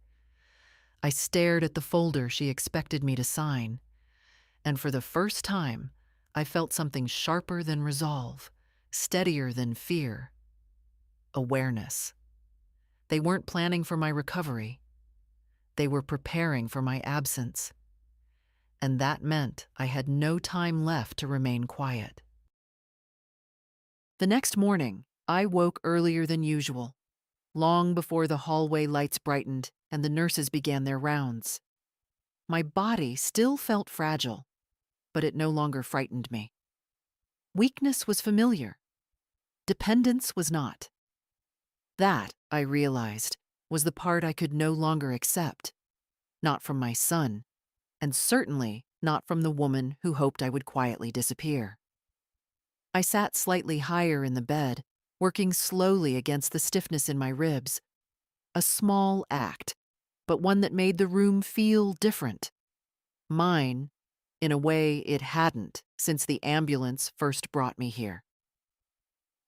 I stared at the folder she expected me to sign, and for the first time, I felt something sharper than resolve, steadier than fear. Awareness. They weren't planning for my recovery. They were preparing for my absence. And that meant I had no time left to remain quiet. The next morning, I woke earlier than usual, long before the hallway lights brightened and the nurses began their rounds. My body still felt fragile, but it no longer frightened me. Weakness was familiar. Dependence was not. That, I realized, was the part I could no longer accept. Not from my son, and certainly not from the woman who hoped I would quietly disappear. I sat slightly higher in the bed, working slowly against the stiffness in my ribs. A small act, but one that made the room feel different. Mine, in a way it hadn't since the ambulance first brought me here.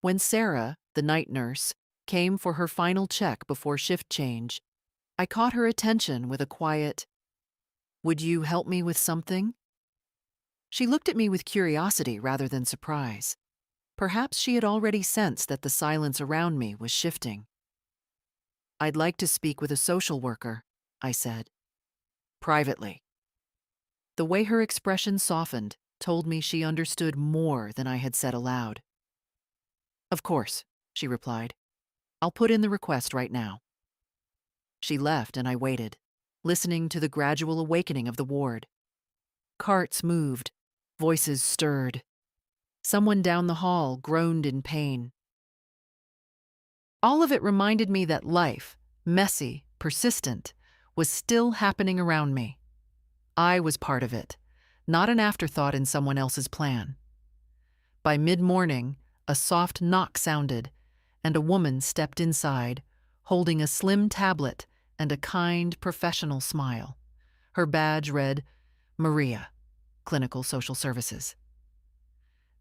When Sarah, the night nurse, came for her final check before shift change, I caught her attention with a quiet, "Would you help me with something?" She looked at me with curiosity rather than surprise. Perhaps she had already sensed that the silence around me was shifting. "I'd like to speak with a social worker," I said. "Privately." The way her expression softened told me she understood more than I had said aloud. "Of course," she replied. "I'll put in the request right now." She left and I waited, listening to the gradual awakening of the ward. Carts moved, voices stirred. Someone down the hall groaned in pain. All of it reminded me that life, messy, persistent, was still happening around me. I was part of it, not an afterthought in someone else's plan. By mid-morning, a soft knock sounded, and a woman stepped inside, holding a slim tablet and a kind, professional smile. Her badge read, Maria, Clinical Social Services.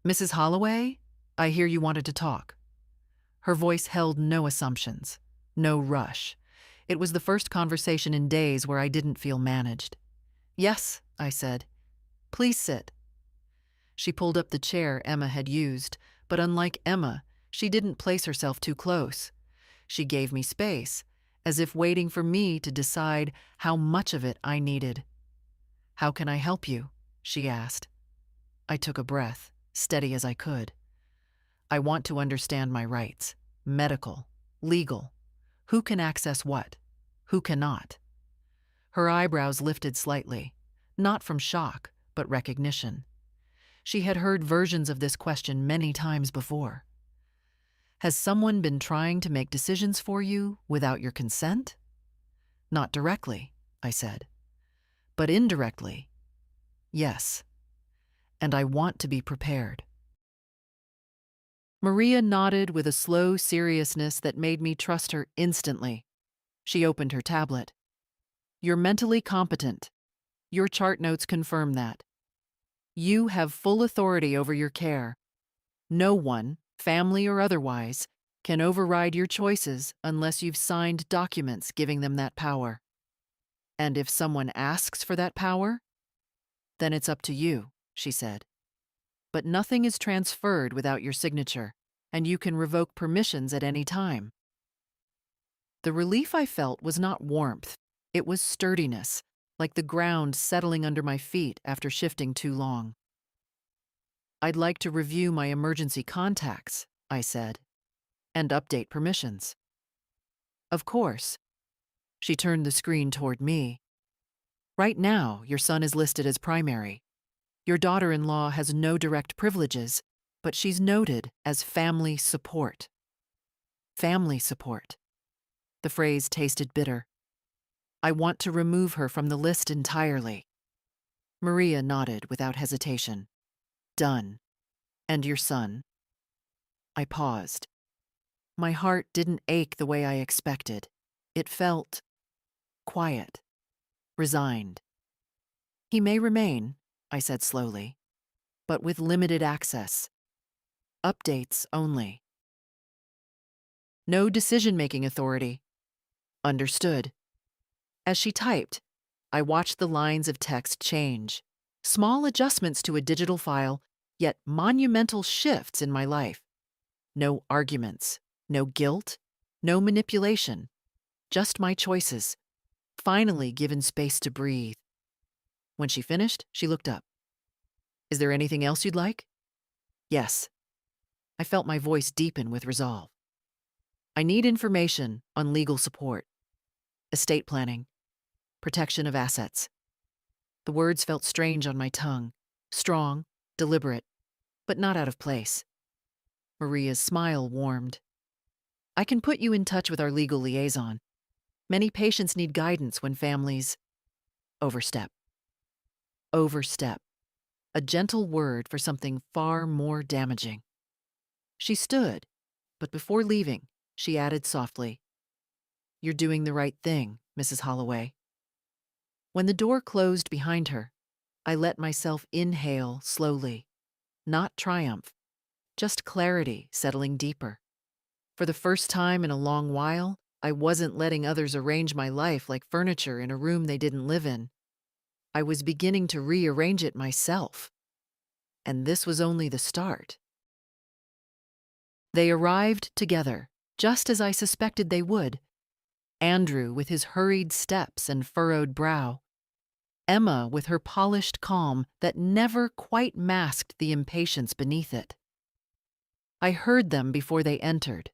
"Mrs. Holloway, I hear you wanted to talk." Her voice held no assumptions, no rush. It was the first conversation in days where I didn't feel managed. "Yes," I said. "Please sit." She pulled up the chair Emma had used, but unlike Emma, she didn't place herself too close. She gave me space, as if waiting for me to decide how much of it I needed. "How can I help you?" she asked. I took a breath, steady as I could. "I want to understand my rights. Medical, legal. Who can access what? Who cannot?" Her eyebrows lifted slightly, not from shock, but recognition. She had heard versions of this question many times before. "Has someone been trying to make decisions for you without your consent?" "Not directly," I said. "But indirectly, yes. And I want to be prepared." Maria nodded with a slow seriousness that made me trust her instantly. She opened her tablet. "You're mentally competent. Your chart notes confirm that." You have full authority over your care. No one, family or otherwise, can override your choices unless you've signed documents giving them that power. And if someone asks for that power, then it's up to you, she said. But nothing is transferred without your signature, and you can revoke permissions at any time. The relief I felt was not warmth, it was sturdiness, like the ground settling under my feet after shifting too long. I'd like to review my emergency contacts, I said, and update permissions. Of course. She turned the screen toward me. Right now, your son is listed as primary. Your daughter-in-law has no direct privileges, but she's noted as family support. Family support. The phrase tasted bitter. I want to remove her from the list entirely. Maria nodded without hesitation. Done. And your son? I paused. My heart didn't ache the way I expected. It felt quiet, resigned. He may remain, I said slowly, but with limited access. Updates only. No decision-making authority. Understood. As she typed, I watched the lines of text change. Small adjustments to a digital file, yet monumental shifts in my life. No arguments, no guilt, no manipulation. Just my choices, finally given space to breathe. When she finished, she looked up. Is there anything else you'd like? Yes. I felt my voice deepen with resolve. I need information on legal support, estate planning, protection of assets. The words felt strange on my tongue, strong, deliberate, but not out of place. Maria's smile warmed. I can put you in touch with our legal liaison. Many patients need guidance when families overstep. Overstep. A gentle word for something far more damaging. She stood, but before leaving, she added softly, You're doing the right thing, Mrs. Holloway. When the door closed behind her, I let myself inhale slowly. Not triumph, just clarity settling deeper. For the first time in a long while, I wasn't letting others arrange my life like furniture in a room they didn't live in. I was beginning to rearrange it myself. And this was only the start. They arrived together, just as I suspected they would. Andrew with his hurried steps and furrowed brow. Emma with her polished calm that never quite masked the impatience beneath it. I heard them before they entered,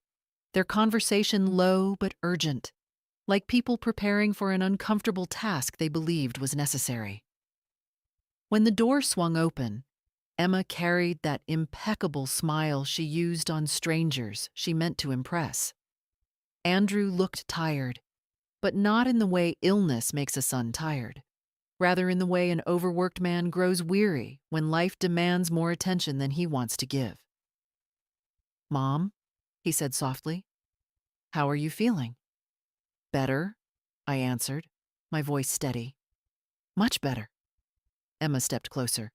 their conversation low but urgent, like people preparing for an uncomfortable task they believed was necessary. When the door swung open, Emma carried that impeccable smile she used on strangers she meant to impress. Andrew looked tired, but not in the way illness makes a son tired, rather in the way an overworked man grows weary when life demands more attention than he wants to give. Mom, he said softly, how are you feeling? Better, I answered, my voice steady. Much better. Emma stepped closer.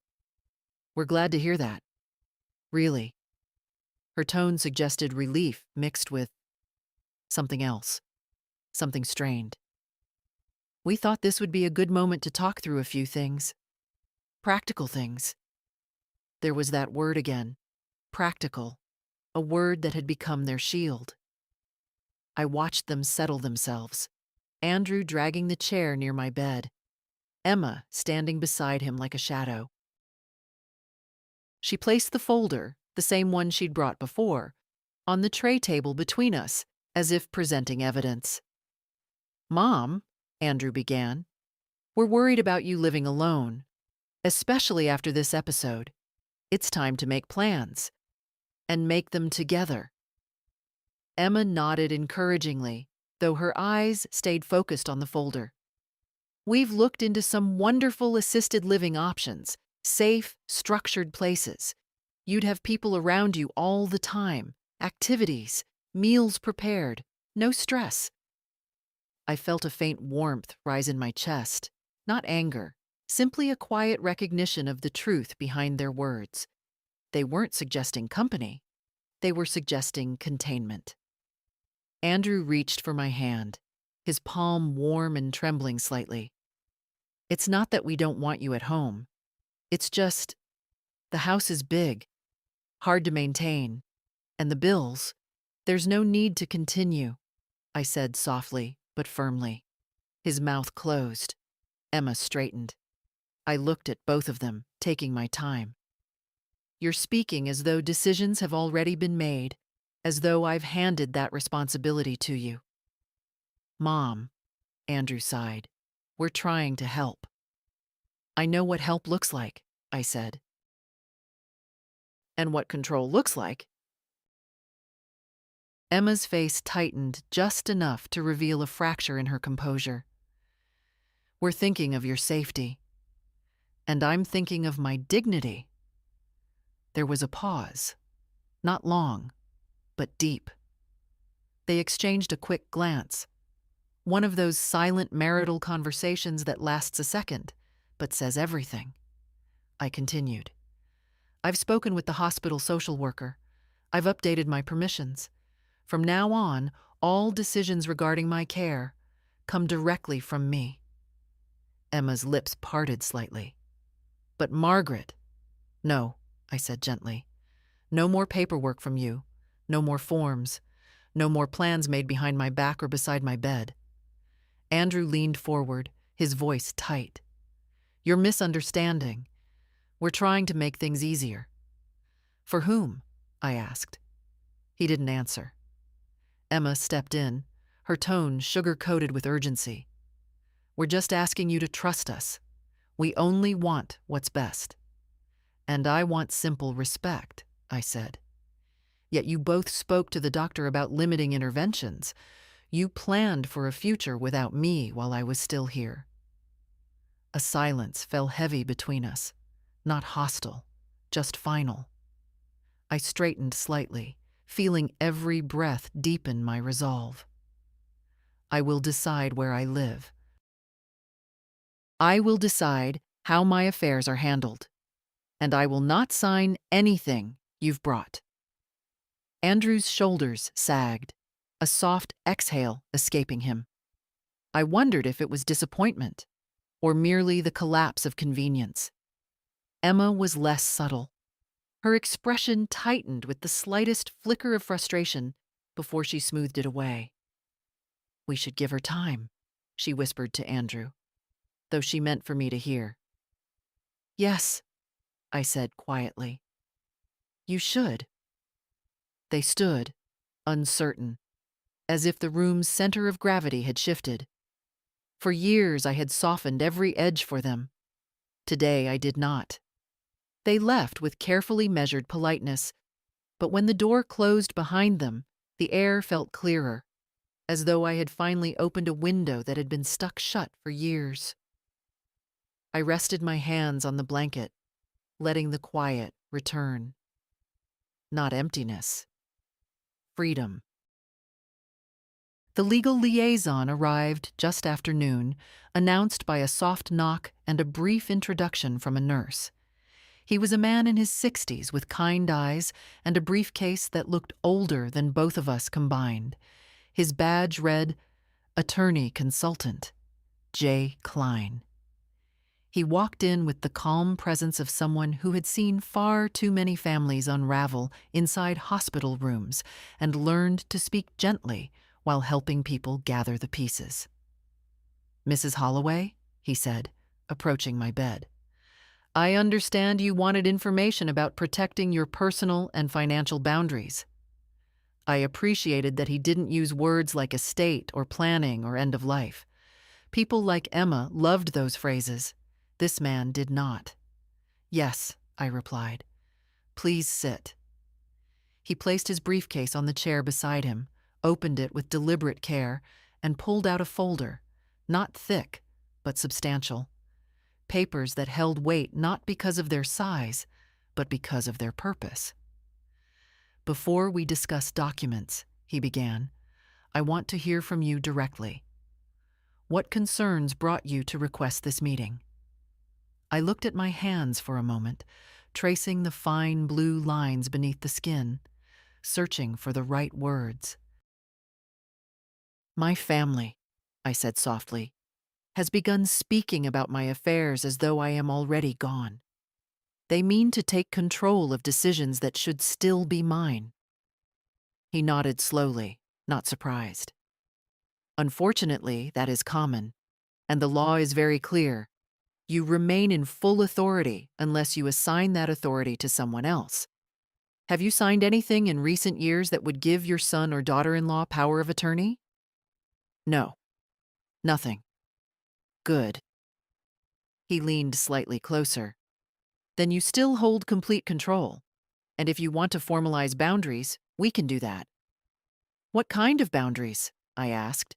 We're glad to hear that. Really. Her tone suggested relief mixed with something else, something strained. We thought this would be a good moment to talk through a few things. Practical things. There was that word again, practical, a word that had become their shield. I watched them settle themselves, Andrew dragging the chair near my bed, Emma standing beside him like a shadow. She placed the folder, the same one she'd brought before, on the tray table between us, as if presenting evidence. Mom, Andrew began, we're worried about you living alone, especially after this episode. It's time to make plans, and make them together. Emma nodded encouragingly, though her eyes stayed focused on the folder. We've looked into some wonderful assisted living options, safe, structured places. You'd have people around you all the time, activities, meals prepared, no stress. I felt a faint warmth rise in my chest, not anger, Simply a quiet recognition of the truth behind their words. They weren't suggesting company, they were suggesting containment. Andrew reached for my hand, his palm warm and trembling slightly. It's not that we don't want you at home. It's just, the house is big, hard to maintain, and the bills, there's no need to continue, I said softly but firmly. His mouth closed. Emma straightened. I looked at both of them, taking my time. You're speaking as though decisions have already been made, as though I've handed that responsibility to you. Mom, Andrew sighed, we're trying to help. I know what help looks like, I said. And what control looks like? Emma's face tightened just enough to reveal a fracture in her composure. We're thinking of your safety. And I'm thinking of my dignity. There was a pause. Not long, but deep. They exchanged a quick glance. One of those silent marital conversations that lasts a second, but says everything. I continued. I've spoken with the hospital social worker. I've updated my permissions. From now on, all decisions regarding my care come directly from me. Emma's lips parted slightly. But Margaret, no, I said gently. No more paperwork from you. No more forms. No more plans made behind my back or beside my bed. Andrew leaned forward, his voice tight. You're misunderstanding. We're trying to make things easier. For whom? I asked. He didn't answer. Emma stepped in, her tone sugar-coated with urgency. We're just asking you to trust us. We only want what's best. And I want simple respect, I said. Yet you both spoke to the doctor about limiting interventions. You planned for a future without me while I was still here. A silence fell heavy between us, not hostile, just final. I straightened slightly, feeling every breath deepen my resolve. I will decide where I live. I will decide how my affairs are handled. And I will not sign anything you've brought. Andrew's shoulders sagged, a soft exhale escaping him. I wondered if it was disappointment, or merely the collapse of convenience. Emma was less subtle. Her expression tightened with the slightest flicker of frustration before she smoothed it away. We should give her time, she whispered to Andrew, though she meant for me to hear. Yes, I said quietly. You should. They stood, uncertain, as if the room's center of gravity had shifted. For years I had softened every edge for them. Today I did not. They left with carefully measured politeness, but when the door closed behind them, the air felt clearer, as though I had finally opened a window that had been stuck shut for years. I rested my hands on the blanket, letting the quiet return. Not emptiness. Freedom. The legal liaison arrived just after noon, announced by a soft knock and a brief introduction from a nurse. He was a man in his 60s with kind eyes and a briefcase that looked older than both of us combined. His badge read, Attorney Consultant, J. Klein. He walked in with the calm presence of someone who had seen far too many families unravel inside hospital rooms and learned to speak gently while helping people gather the pieces. Mrs. Holloway, he said, approaching my bed. I understand you wanted information about protecting your personal and financial boundaries. I appreciated that he didn't use words like estate or planning or end of life. People like Emma loved those phrases. This man did not. Yes, I replied. Please sit. He placed his briefcase on the chair beside him, opened it with deliberate care, and pulled out a folder, not thick, but substantial. Papers that held weight not because of their size, but because of their purpose. Before we discuss documents, he began, I want to hear from you directly. What concerns brought you to request this meeting? I looked at my hands for a moment, tracing the fine blue lines beneath the skin, searching for the right words. My family, I said softly, has begun speaking about my affairs as though I am already gone. They mean to take control of decisions that should still be mine. He nodded slowly, not surprised. Unfortunately, that is common, and the law is very clear. You remain in full authority unless you assign that authority to someone else. Have you signed anything in recent years that would give your son or daughter-in-law power of attorney? No, nothing. Good. He leaned slightly closer. Then you still hold complete control. And if you want to formalize boundaries, we can do that. What kind of boundaries? I asked.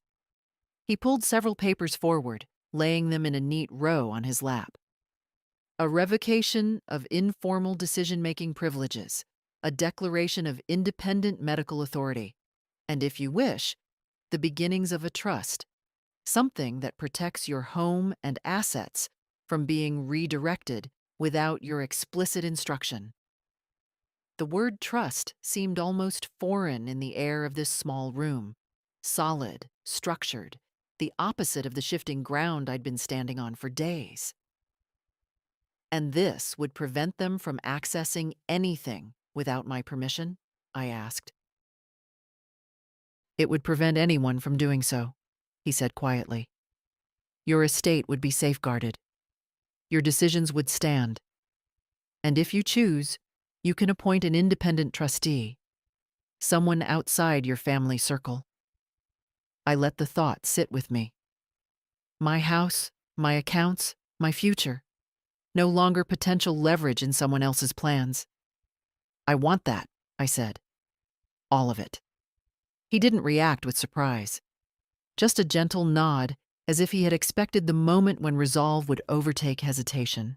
He pulled several papers forward, laying them in a neat row on his lap. A revocation of informal decision-making privileges, a declaration of independent medical authority, and if you wish, the beginnings of a trust, something that protects your home and assets from being redirected without your explicit instruction. The word trust seemed almost foreign in the air of this small room, solid, structured, the opposite of the shifting ground I'd been standing on for days. And this would prevent them from accessing anything without my permission? I asked. It would prevent anyone from doing so, he said quietly. Your estate would be safeguarded. Your decisions would stand. And if you choose, you can appoint an independent trustee, someone outside your family circle. I let the thought sit with me. My house, my accounts, my future. No longer potential leverage in someone else's plans. I want that, I said. All of it. He didn't react with surprise. Just a gentle nod, as if he had expected the moment when resolve would overtake hesitation.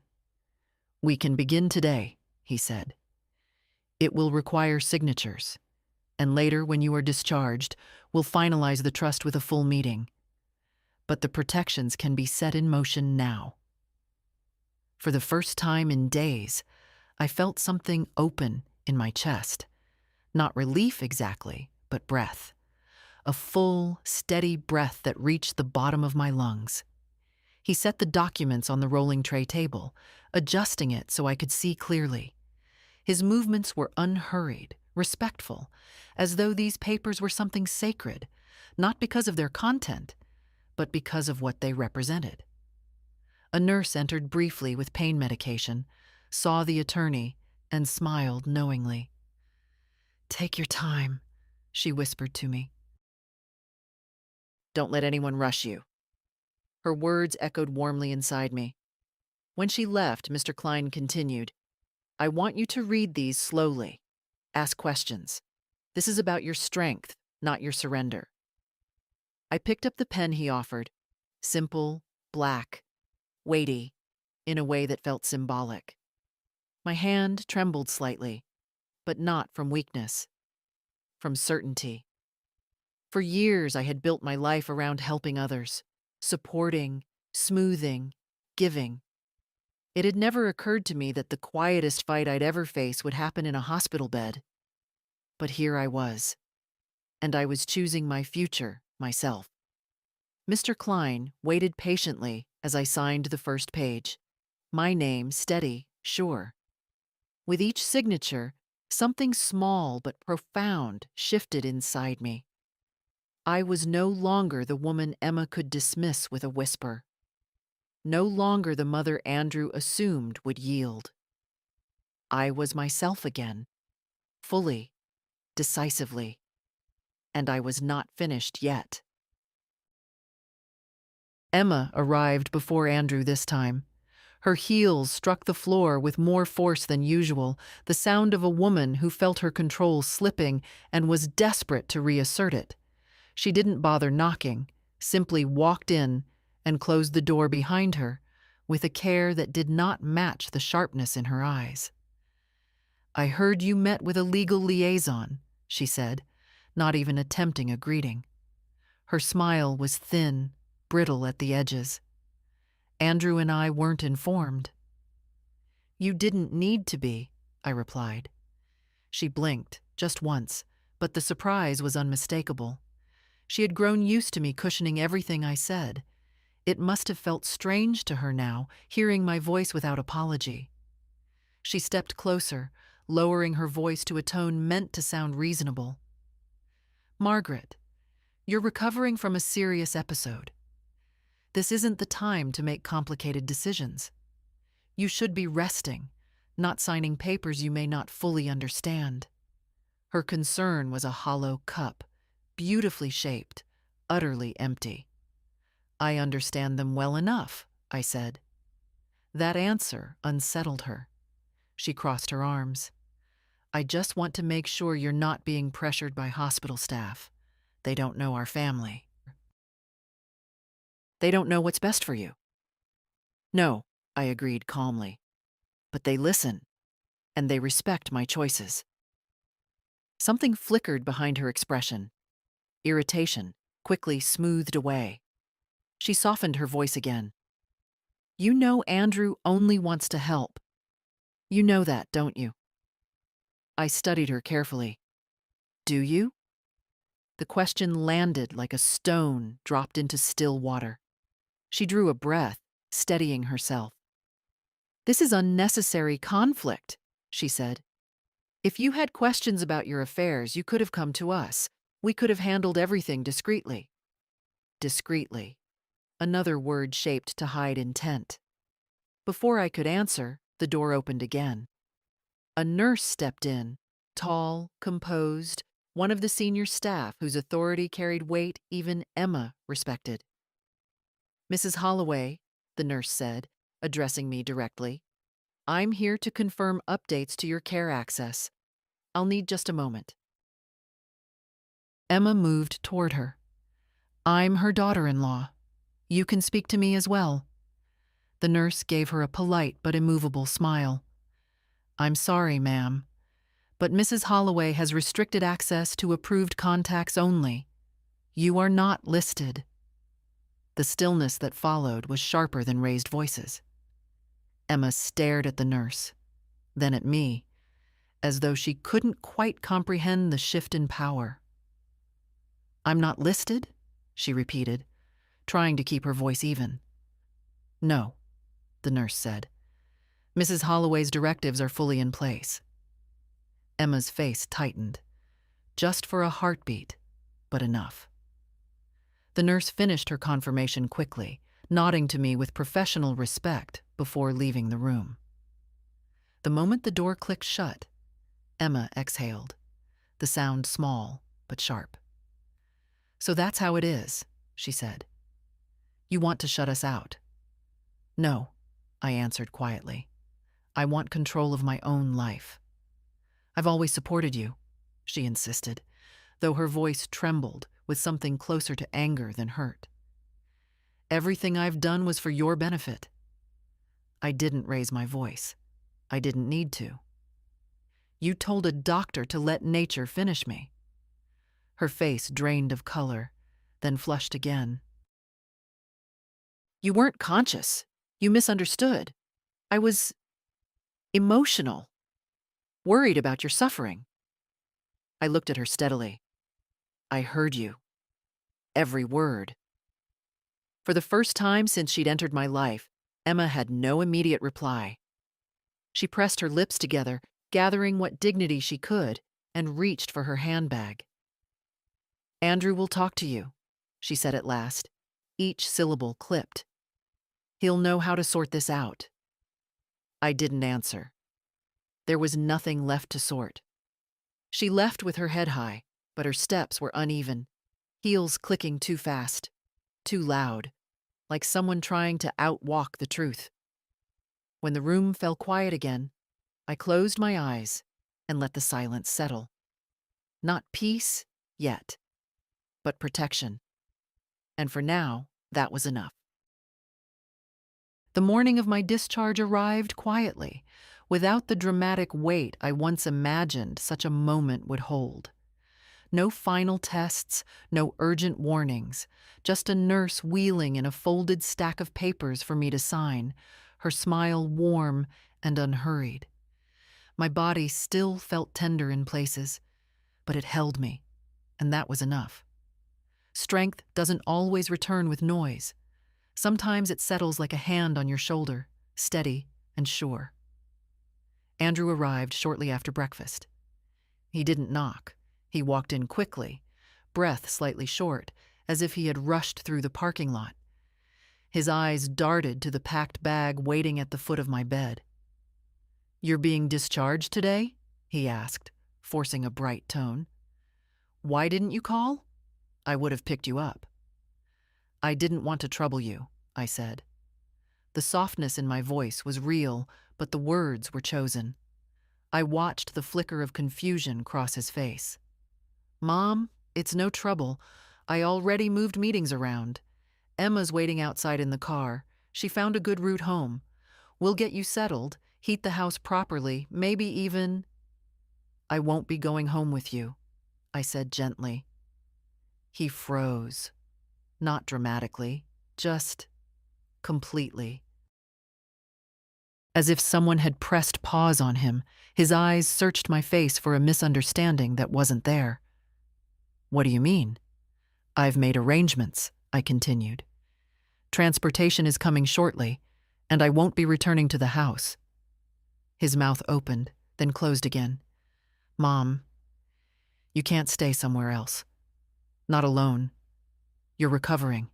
We can begin today, he said. It will require signatures, and later, when you are discharged, we'll finalize the trust with a full meeting. But the protections can be set in motion now. For the first time in days, I felt something open in my chest. Not relief exactly, but breath. A full, steady breath that reached the bottom of my lungs. He set the documents on the rolling tray table, adjusting it so I could see clearly. His movements were unhurried, respectful, as though these papers were something sacred, not because of their content, but because of what they represented. A nurse entered briefly with pain medication, saw the attorney, and smiled knowingly. Take your time, she whispered to me. Don't let anyone rush you. Her words echoed warmly inside me. When she left, Mr. Klein continued, I want you to read these slowly. Ask questions. This is about your strength, not your surrender. I picked up the pen he offered, simple, black, weighty, in a way that felt symbolic. My hand trembled slightly, but not from weakness, from certainty. For years, I had built my life around helping others, supporting, smoothing, giving. It had never occurred to me that the quietest fight I'd ever face would happen in a hospital bed. But here I was, and I was choosing my future myself. Mr. Klein waited patiently as I signed the first page. My name steady, sure. With each signature, something small but profound shifted inside me. I was no longer the woman Emma could dismiss with a whisper. No longer the mother Andrew assumed would yield. I was myself again, fully, decisively, and I was not finished yet. Emma arrived before Andrew this time. Her heels struck the floor with more force than usual, the sound of a woman who felt her control slipping and was desperate to reassert it. She didn't bother knocking, simply walked in and closed the door behind her with a care that did not match the sharpness in her eyes. I heard you met with a legal liaison, she said, not even attempting a greeting. Her smile was thin, brittle at the edges. Andrew and I weren't informed. You didn't need to be, I replied. She blinked, just once, but the surprise was unmistakable. She had grown used to me cushioning everything I said. It must have felt strange to her now, hearing my voice without apology. She stepped closer, lowering her voice to a tone meant to sound reasonable. Margaret, you're recovering from a serious episode. This isn't the time to make complicated decisions. You should be resting, not signing papers you may not fully understand. Her concern was a hollow cup, beautifully shaped, utterly empty. I understand them well enough, I said. That answer unsettled her. She crossed her arms. I just want to make sure you're not being pressured by hospital staff. They don't know our family. They don't know what's best for you. No, I agreed calmly. But they listen, and they respect my choices. Something flickered behind her expression. Irritation, quickly smoothed away. She softened her voice again. You know Andrew only wants to help. You know that, don't you? I studied her carefully. Do you? The question landed like a stone dropped into still water. She drew a breath, steadying herself. This is unnecessary conflict, she said. If you had questions about your affairs, you could have come to us. We could have handled everything discreetly. Discreetly. Another word shaped to hide intent. Before I could answer, the door opened again. A nurse stepped in, tall, composed, one of the senior staff whose authority carried weight even Emma respected. Mrs. Holloway, the nurse said, addressing me directly, I'm here to confirm updates to your care access. I'll need just a moment. Emma moved toward her. I'm her daughter-in-law. You can speak to me as well. The nurse gave her a polite but immovable smile. I'm sorry, ma'am, but Mrs. Holloway has restricted access to approved contacts only. You are not listed. The stillness that followed was sharper than raised voices. Emma stared at the nurse, then at me, as though she couldn't quite comprehend the shift in power. I'm not listed? She repeated, trying to keep her voice even. No, the nurse said. Mrs. Holloway's directives are fully in place. Emma's face tightened, just for a heartbeat, but enough. The nurse finished her confirmation quickly, nodding to me with professional respect before leaving the room. The moment the door clicked shut, Emma exhaled, the sound small but sharp. So that's how it is, she said. You want to shut us out? No, I answered quietly. I want control of my own life. I've always supported you, she insisted, though her voice trembled with something closer to anger than hurt. Everything I've done was for your benefit. I didn't raise my voice. I didn't need to. You told a doctor to let nature finish me. Her face drained of color, then flushed again. You weren't conscious. You misunderstood. I was emotional, worried about your suffering. I looked at her steadily. I heard you. Every word. For the first time since she'd entered my life, Emma had no immediate reply. She pressed her lips together, gathering what dignity she could, and reached for her handbag. Andrew will talk to you, she said at last, each syllable clipped. He'll know how to sort this out. I didn't answer. There was nothing left to sort. She left with her head high, but her steps were uneven, heels clicking too fast, too loud, like someone trying to outwalk the truth. When the room fell quiet again, I closed my eyes and let the silence settle. Not peace yet, but protection. And for now, that was enough. The morning of my discharge arrived quietly, without the dramatic weight I once imagined such a moment would hold. No final tests, no urgent warnings, just a nurse wheeling in a folded stack of papers for me to sign, her smile warm and unhurried. My body still felt tender in places, but it held me, and that was enough. Strength doesn't always return with noise. Sometimes it settles like a hand on your shoulder, steady and sure. Andrew arrived shortly after breakfast. He didn't knock. He walked in quickly, breath slightly short, as if he had rushed through the parking lot. His eyes darted to the packed bag waiting at the foot of my bed. "You're being discharged today?" he asked, forcing a bright tone. "Why didn't you call? I would have picked you up." "I didn't want to trouble you," I said. The softness in my voice was real, but the words were chosen. I watched the flicker of confusion cross his face. "Mom, it's no trouble. I already moved meetings around. Emma's waiting outside in the car. She found a good route home. We'll get you settled, heat the house properly, maybe even—" "I won't be going home with you," I said gently. He froze. Not dramatically, just completely. As if someone had pressed pause on him, his eyes searched my face for a misunderstanding that wasn't there. "What do you mean?" "I've made arrangements," I continued. "Transportation is coming shortly, and I won't be returning to the house." His mouth opened, then closed again. "Mom, you can't stay somewhere else. Not alone. You're recovering.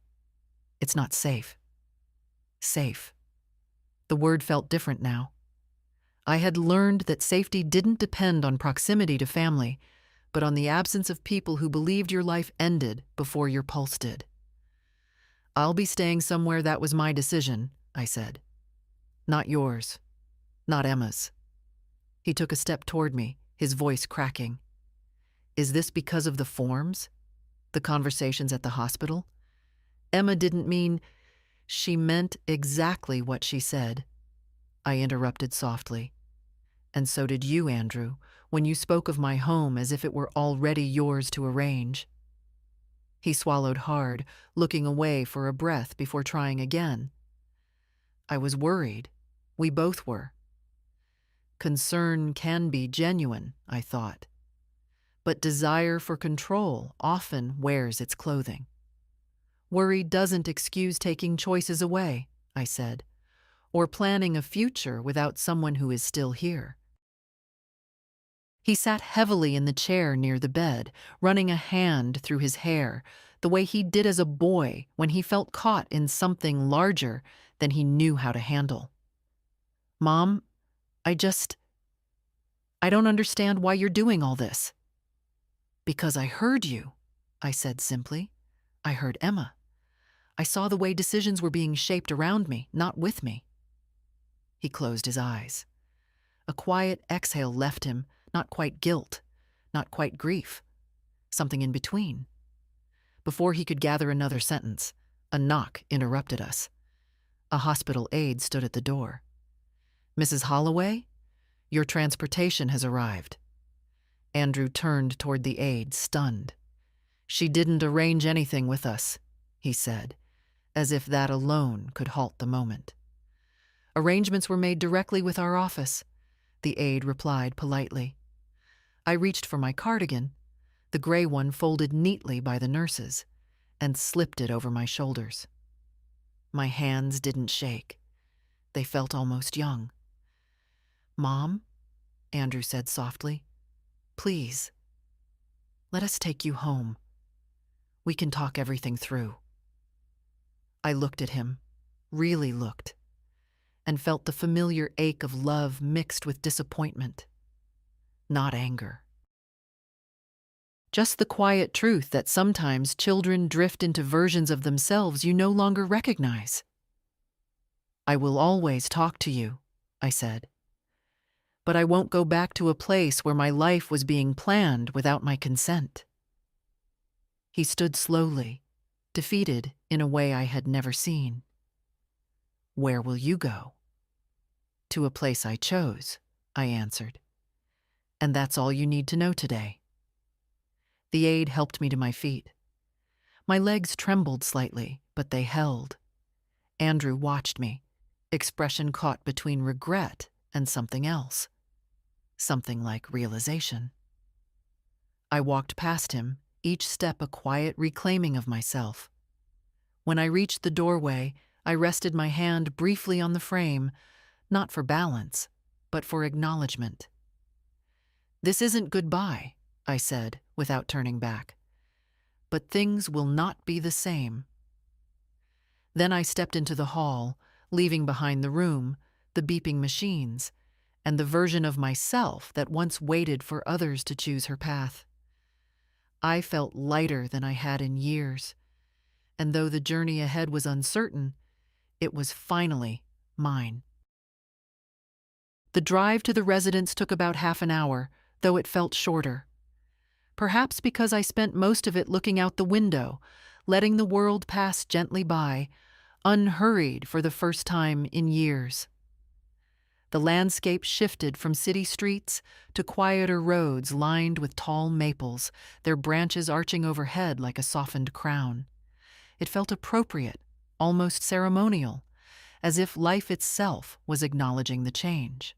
It's not safe." Safe. The word felt different now. I had learned that safety didn't depend on proximity to family, but on the absence of people who believed your life ended before your pulse did. "I'll be staying somewhere that was my decision," I said. "Not yours. Not Emma's." He took a step toward me, his voice cracking. "Is this because of the forms? The conversations at the hospital?" "Emma didn't mean—" "She meant exactly what she said," I interrupted softly. "And so did you, Andrew, when you spoke of my home as if it were already yours to arrange." He swallowed hard, looking away for a breath before trying again. "I was worried. We both were." Concern can be genuine, I thought. But desire for control often wears its clothing. "Worry doesn't excuse taking choices away," I said, "or planning a future without someone who is still here." He sat heavily in the chair near the bed, running a hand through his hair, the way he did as a boy when he felt caught in something larger than he knew how to handle. "Mom, I don't understand why you're doing all this." "Because I heard you," I said simply. "I heard Emma. I saw the way decisions were being shaped around me, not with me." He closed his eyes. A quiet exhale left him, not quite guilt, not quite grief, something in between. Before he could gather another sentence, a knock interrupted us. A hospital aide stood at the door. "Mrs. Holloway, your transportation has arrived." Andrew turned toward the aide, stunned. "She didn't arrange anything with us," he said, as if that alone could halt the moment. "Arrangements were made directly with our office," the aide replied politely. I reached for my cardigan, the gray one folded neatly by the nurses, and slipped it over my shoulders. My hands didn't shake. They felt almost young. "Mom," Andrew said softly, "please, let us take you home. We can talk everything through." I looked at him, really looked, and felt the familiar ache of love mixed with disappointment. Not anger. Just the quiet truth that sometimes children drift into versions of themselves you no longer recognize. "I will always talk to you," I said. "But I won't go back to a place where my life was being planned without my consent." He stood slowly, defeated in a way I had never seen. "Where will you go?" "To a place I chose," I answered. "And that's all you need to know today." The aide helped me to my feet. My legs trembled slightly, but they held. Andrew watched me, expression caught between regret and something else, something like realization. I walked past him, each step a quiet reclaiming of myself. When I reached the doorway, I rested my hand briefly on the frame, not for balance, but for acknowledgement. "This isn't goodbye," I said, without turning back. "But things will not be the same." Then I stepped into the hall, leaving behind the room, the beeping machines, and the version of myself that once waited for others to choose her path. I felt lighter than I had in years, and though the journey ahead was uncertain, it was finally mine. The drive to the residence took about half an hour, though it felt shorter. Perhaps because I spent most of it looking out the window, letting the world pass gently by, unhurried for the first time in years. The landscape shifted from city streets to quieter roads lined with tall maples, their branches arching overhead like a softened crown. It felt appropriate, almost ceremonial, as if life itself was acknowledging the change.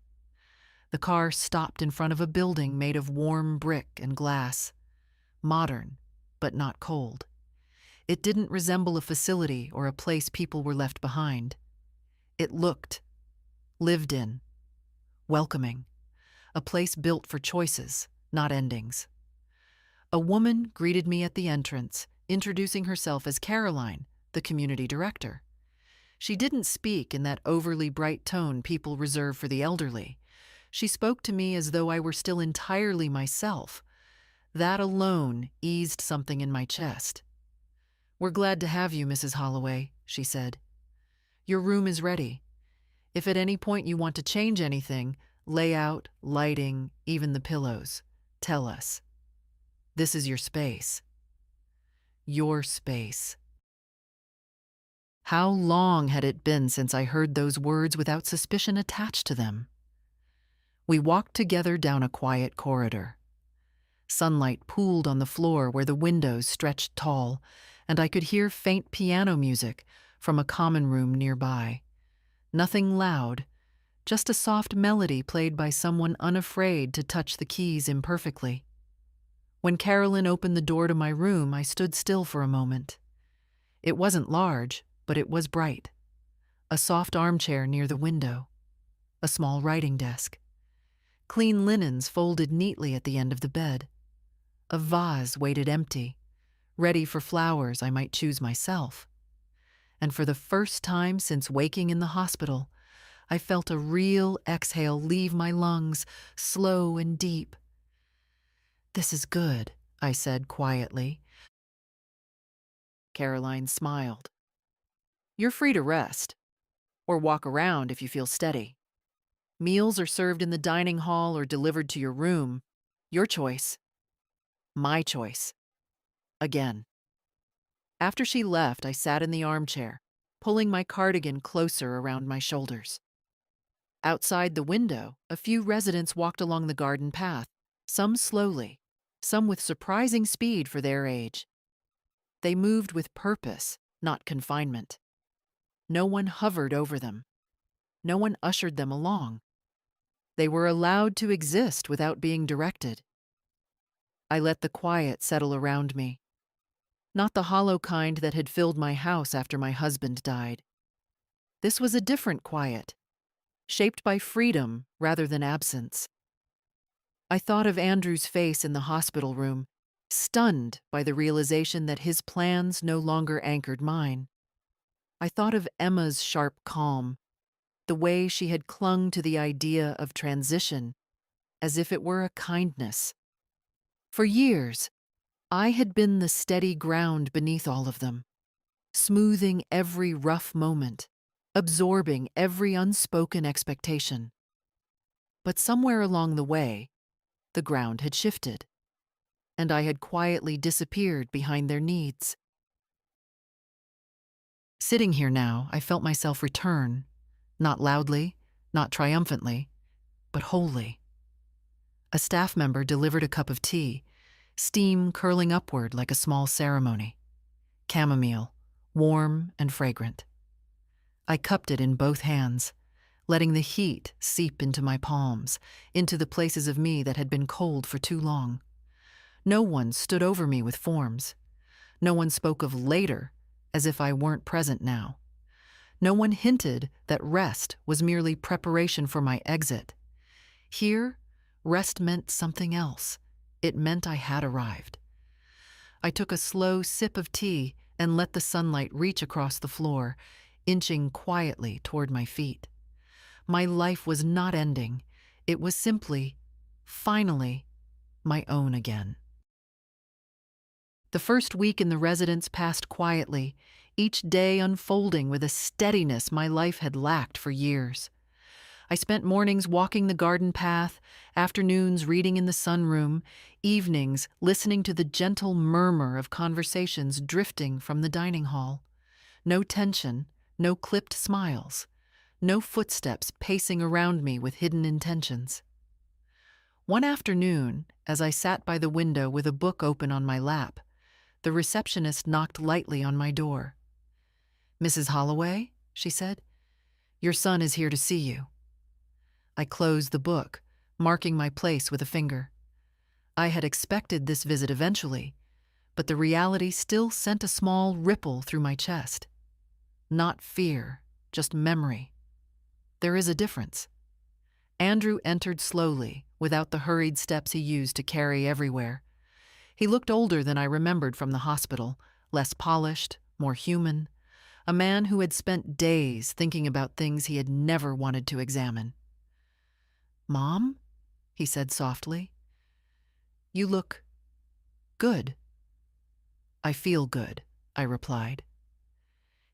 The car stopped in front of a building made of warm brick and glass. Modern, but not cold. It didn't resemble a facility or a place people were left behind. It looked, lived in, welcoming, a place built for choices, not endings. A woman greeted me at the entrance, introducing herself as Caroline, the community director. She didn't speak in that overly bright tone people reserve for the elderly. She spoke to me as though I were still entirely myself. That alone eased something in my chest. "We're glad to have you, Mrs. Holloway," she said. "Your room is ready. If at any point you want to change anything, layout, lighting, even the pillows, tell us. This is your space." Your space. How long had it been since I heard those words without suspicion attached to them? We walked together down a quiet corridor. Sunlight pooled on the floor where the windows stretched tall, and I could hear faint piano music from a common room nearby. Nothing loud, just a soft melody played by someone unafraid to touch the keys imperfectly. When Carolyn opened the door to my room, I stood still for a moment. It wasn't large, but it was bright. A soft armchair near the window. A small writing desk. Clean linens folded neatly at the end of the bed. A vase waited empty, ready for flowers I might choose myself. And for the first time since waking in the hospital, I felt a real exhale leave my lungs, slow and deep. "This is good," I said quietly. Caroline smiled. "You're free to rest, or walk around if you feel steady. Meals are served in the dining hall or delivered to your room. Your choice. My choice. Again." After she left, I sat in the armchair, pulling my cardigan closer around my shoulders. Outside the window, a few residents walked along the garden path, some slowly, some with surprising speed for their age. They moved with purpose, not confinement. No one hovered over them. No one ushered them along. They were allowed to exist without being directed. I let the quiet settle around me. Not the hollow kind that had filled my house after my husband died. This was a different quiet, shaped by freedom rather than absence. I thought of Andrew's face in the hospital room, stunned by the realization that his plans no longer anchored mine. I thought of Emma's sharp calm, the way she had clung to the idea of transition as if it were a kindness. For years, I had been the steady ground beneath all of them, smoothing every rough moment, absorbing every unspoken expectation. But somewhere along the way, the ground had shifted, and I had quietly disappeared behind their needs. Sitting here now, I felt myself return, not loudly, not triumphantly, but wholly. A staff member delivered a cup of tea, steam curling upward like a small ceremony. Chamomile, warm and fragrant. I cupped it in both hands, letting the heat seep into my palms, into the places of me that had been cold for too long. No one stood over me with forms. No one spoke of later as if I weren't present now. No one hinted that rest was merely preparation for my exit. Here, rest meant something else. It meant I had arrived. I took a slow sip of tea and let the sunlight reach across the floor, inching quietly toward my feet. My life was not ending. It was simply, finally, my own again. The first week in the residence passed quietly, each day unfolding with a steadiness my life had lacked for years. I spent mornings walking the garden path, afternoons reading in the sunroom, evenings listening to the gentle murmur of conversations drifting from the dining hall. No tension, no clipped smiles, no footsteps pacing around me with hidden intentions. One afternoon, as I sat by the window with a book open on my lap, the receptionist knocked lightly on my door. "Mrs. Holloway," she said, "your son is here to see you." I closed the book, marking my place with a finger. I had expected this visit eventually, but the reality still sent a small ripple through my chest. Not fear, just memory. There is a difference. Andrew entered slowly, without the hurried steps he used to carry everywhere. He looked older than I remembered from the hospital, less polished, more human, a man who had spent days thinking about things he had never wanted to examine. "Mom?" he said softly. "You look good." "I feel good," I replied.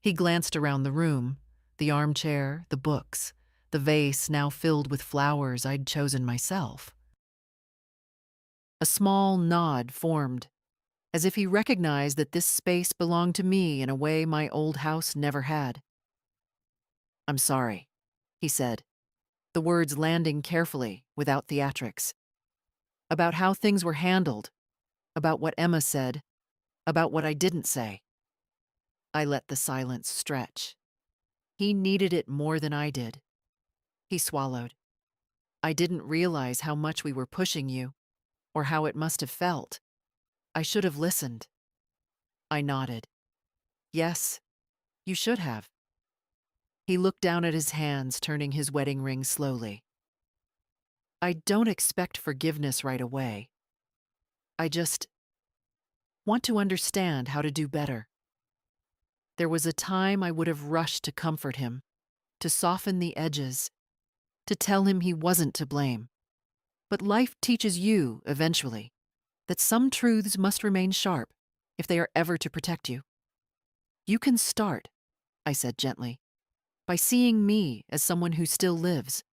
He glanced around the room, the armchair, the books, the vase now filled with flowers I'd chosen myself. A small nod formed, as if he recognized that this space belonged to me in a way my old house never had. "I'm sorry," he said, the words landing carefully, without theatrics. "About how things were handled, about what Emma said, about what I didn't say." I let the silence stretch. He needed it more than I did. He swallowed. "I didn't realize how much we were pushing you, or how it must have felt. I should have listened." I nodded. "Yes, you should have." He looked down at his hands, turning his wedding ring slowly. "I don't expect forgiveness right away. I just want to understand how to do better." There was a time I would have rushed to comfort him, to soften the edges, to tell him he wasn't to blame. But life teaches you, eventually, that some truths must remain sharp if they are ever to protect you. "You can start," I said gently, "by seeing me as someone who still lives,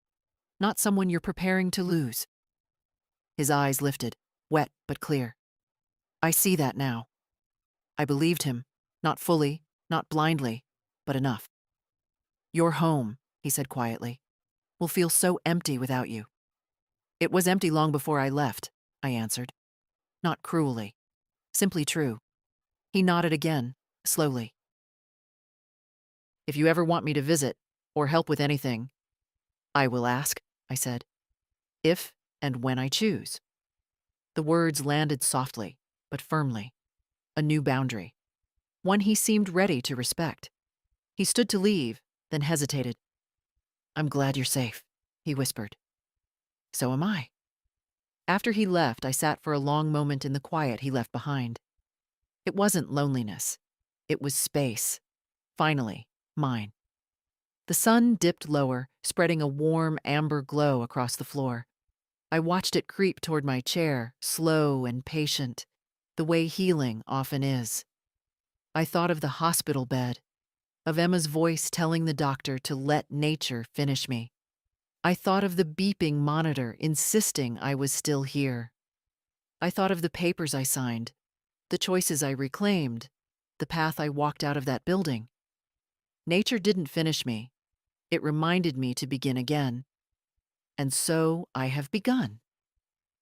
not someone you're preparing to lose." His eyes lifted, wet but clear. "I see that now." I believed him, not fully, not blindly, but enough. "Your home," he said quietly, "will feel so empty without you." "It was empty long before I left," I answered. Not cruelly, simply true. He nodded again, slowly. "If you ever want me to visit, or help with anything, I will ask," I said. "If and when I choose." The words landed softly, but firmly. A new boundary. One he seemed ready to respect. He stood to leave, then hesitated. "I'm glad you're safe," he whispered. "So am I." After he left, I sat for a long moment in the quiet he left behind. It wasn't loneliness. It was space. Finally, mine. The sun dipped lower, spreading a warm amber glow across the floor. I watched it creep toward my chair, slow and patient, the way healing often is. I thought of the hospital bed, of Emma's voice telling the doctor to let nature finish me. I thought of the beeping monitor insisting I was still here. I thought of the papers I signed, the choices I reclaimed, the path I walked out of that building. Nature didn't finish me. It reminded me to begin again. And so I have begun.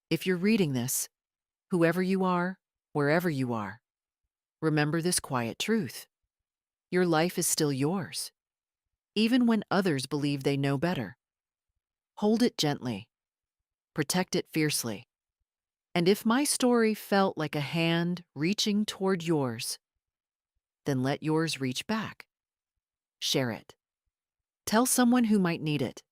If you're reading this, whoever you are, wherever you are, remember this quiet truth. Your life is still yours. even when others believe they know better. Hold it gently, protect it fiercely. And if my story felt like a hand reaching toward yours, then let yours reach back. Share it. Tell someone who might need it.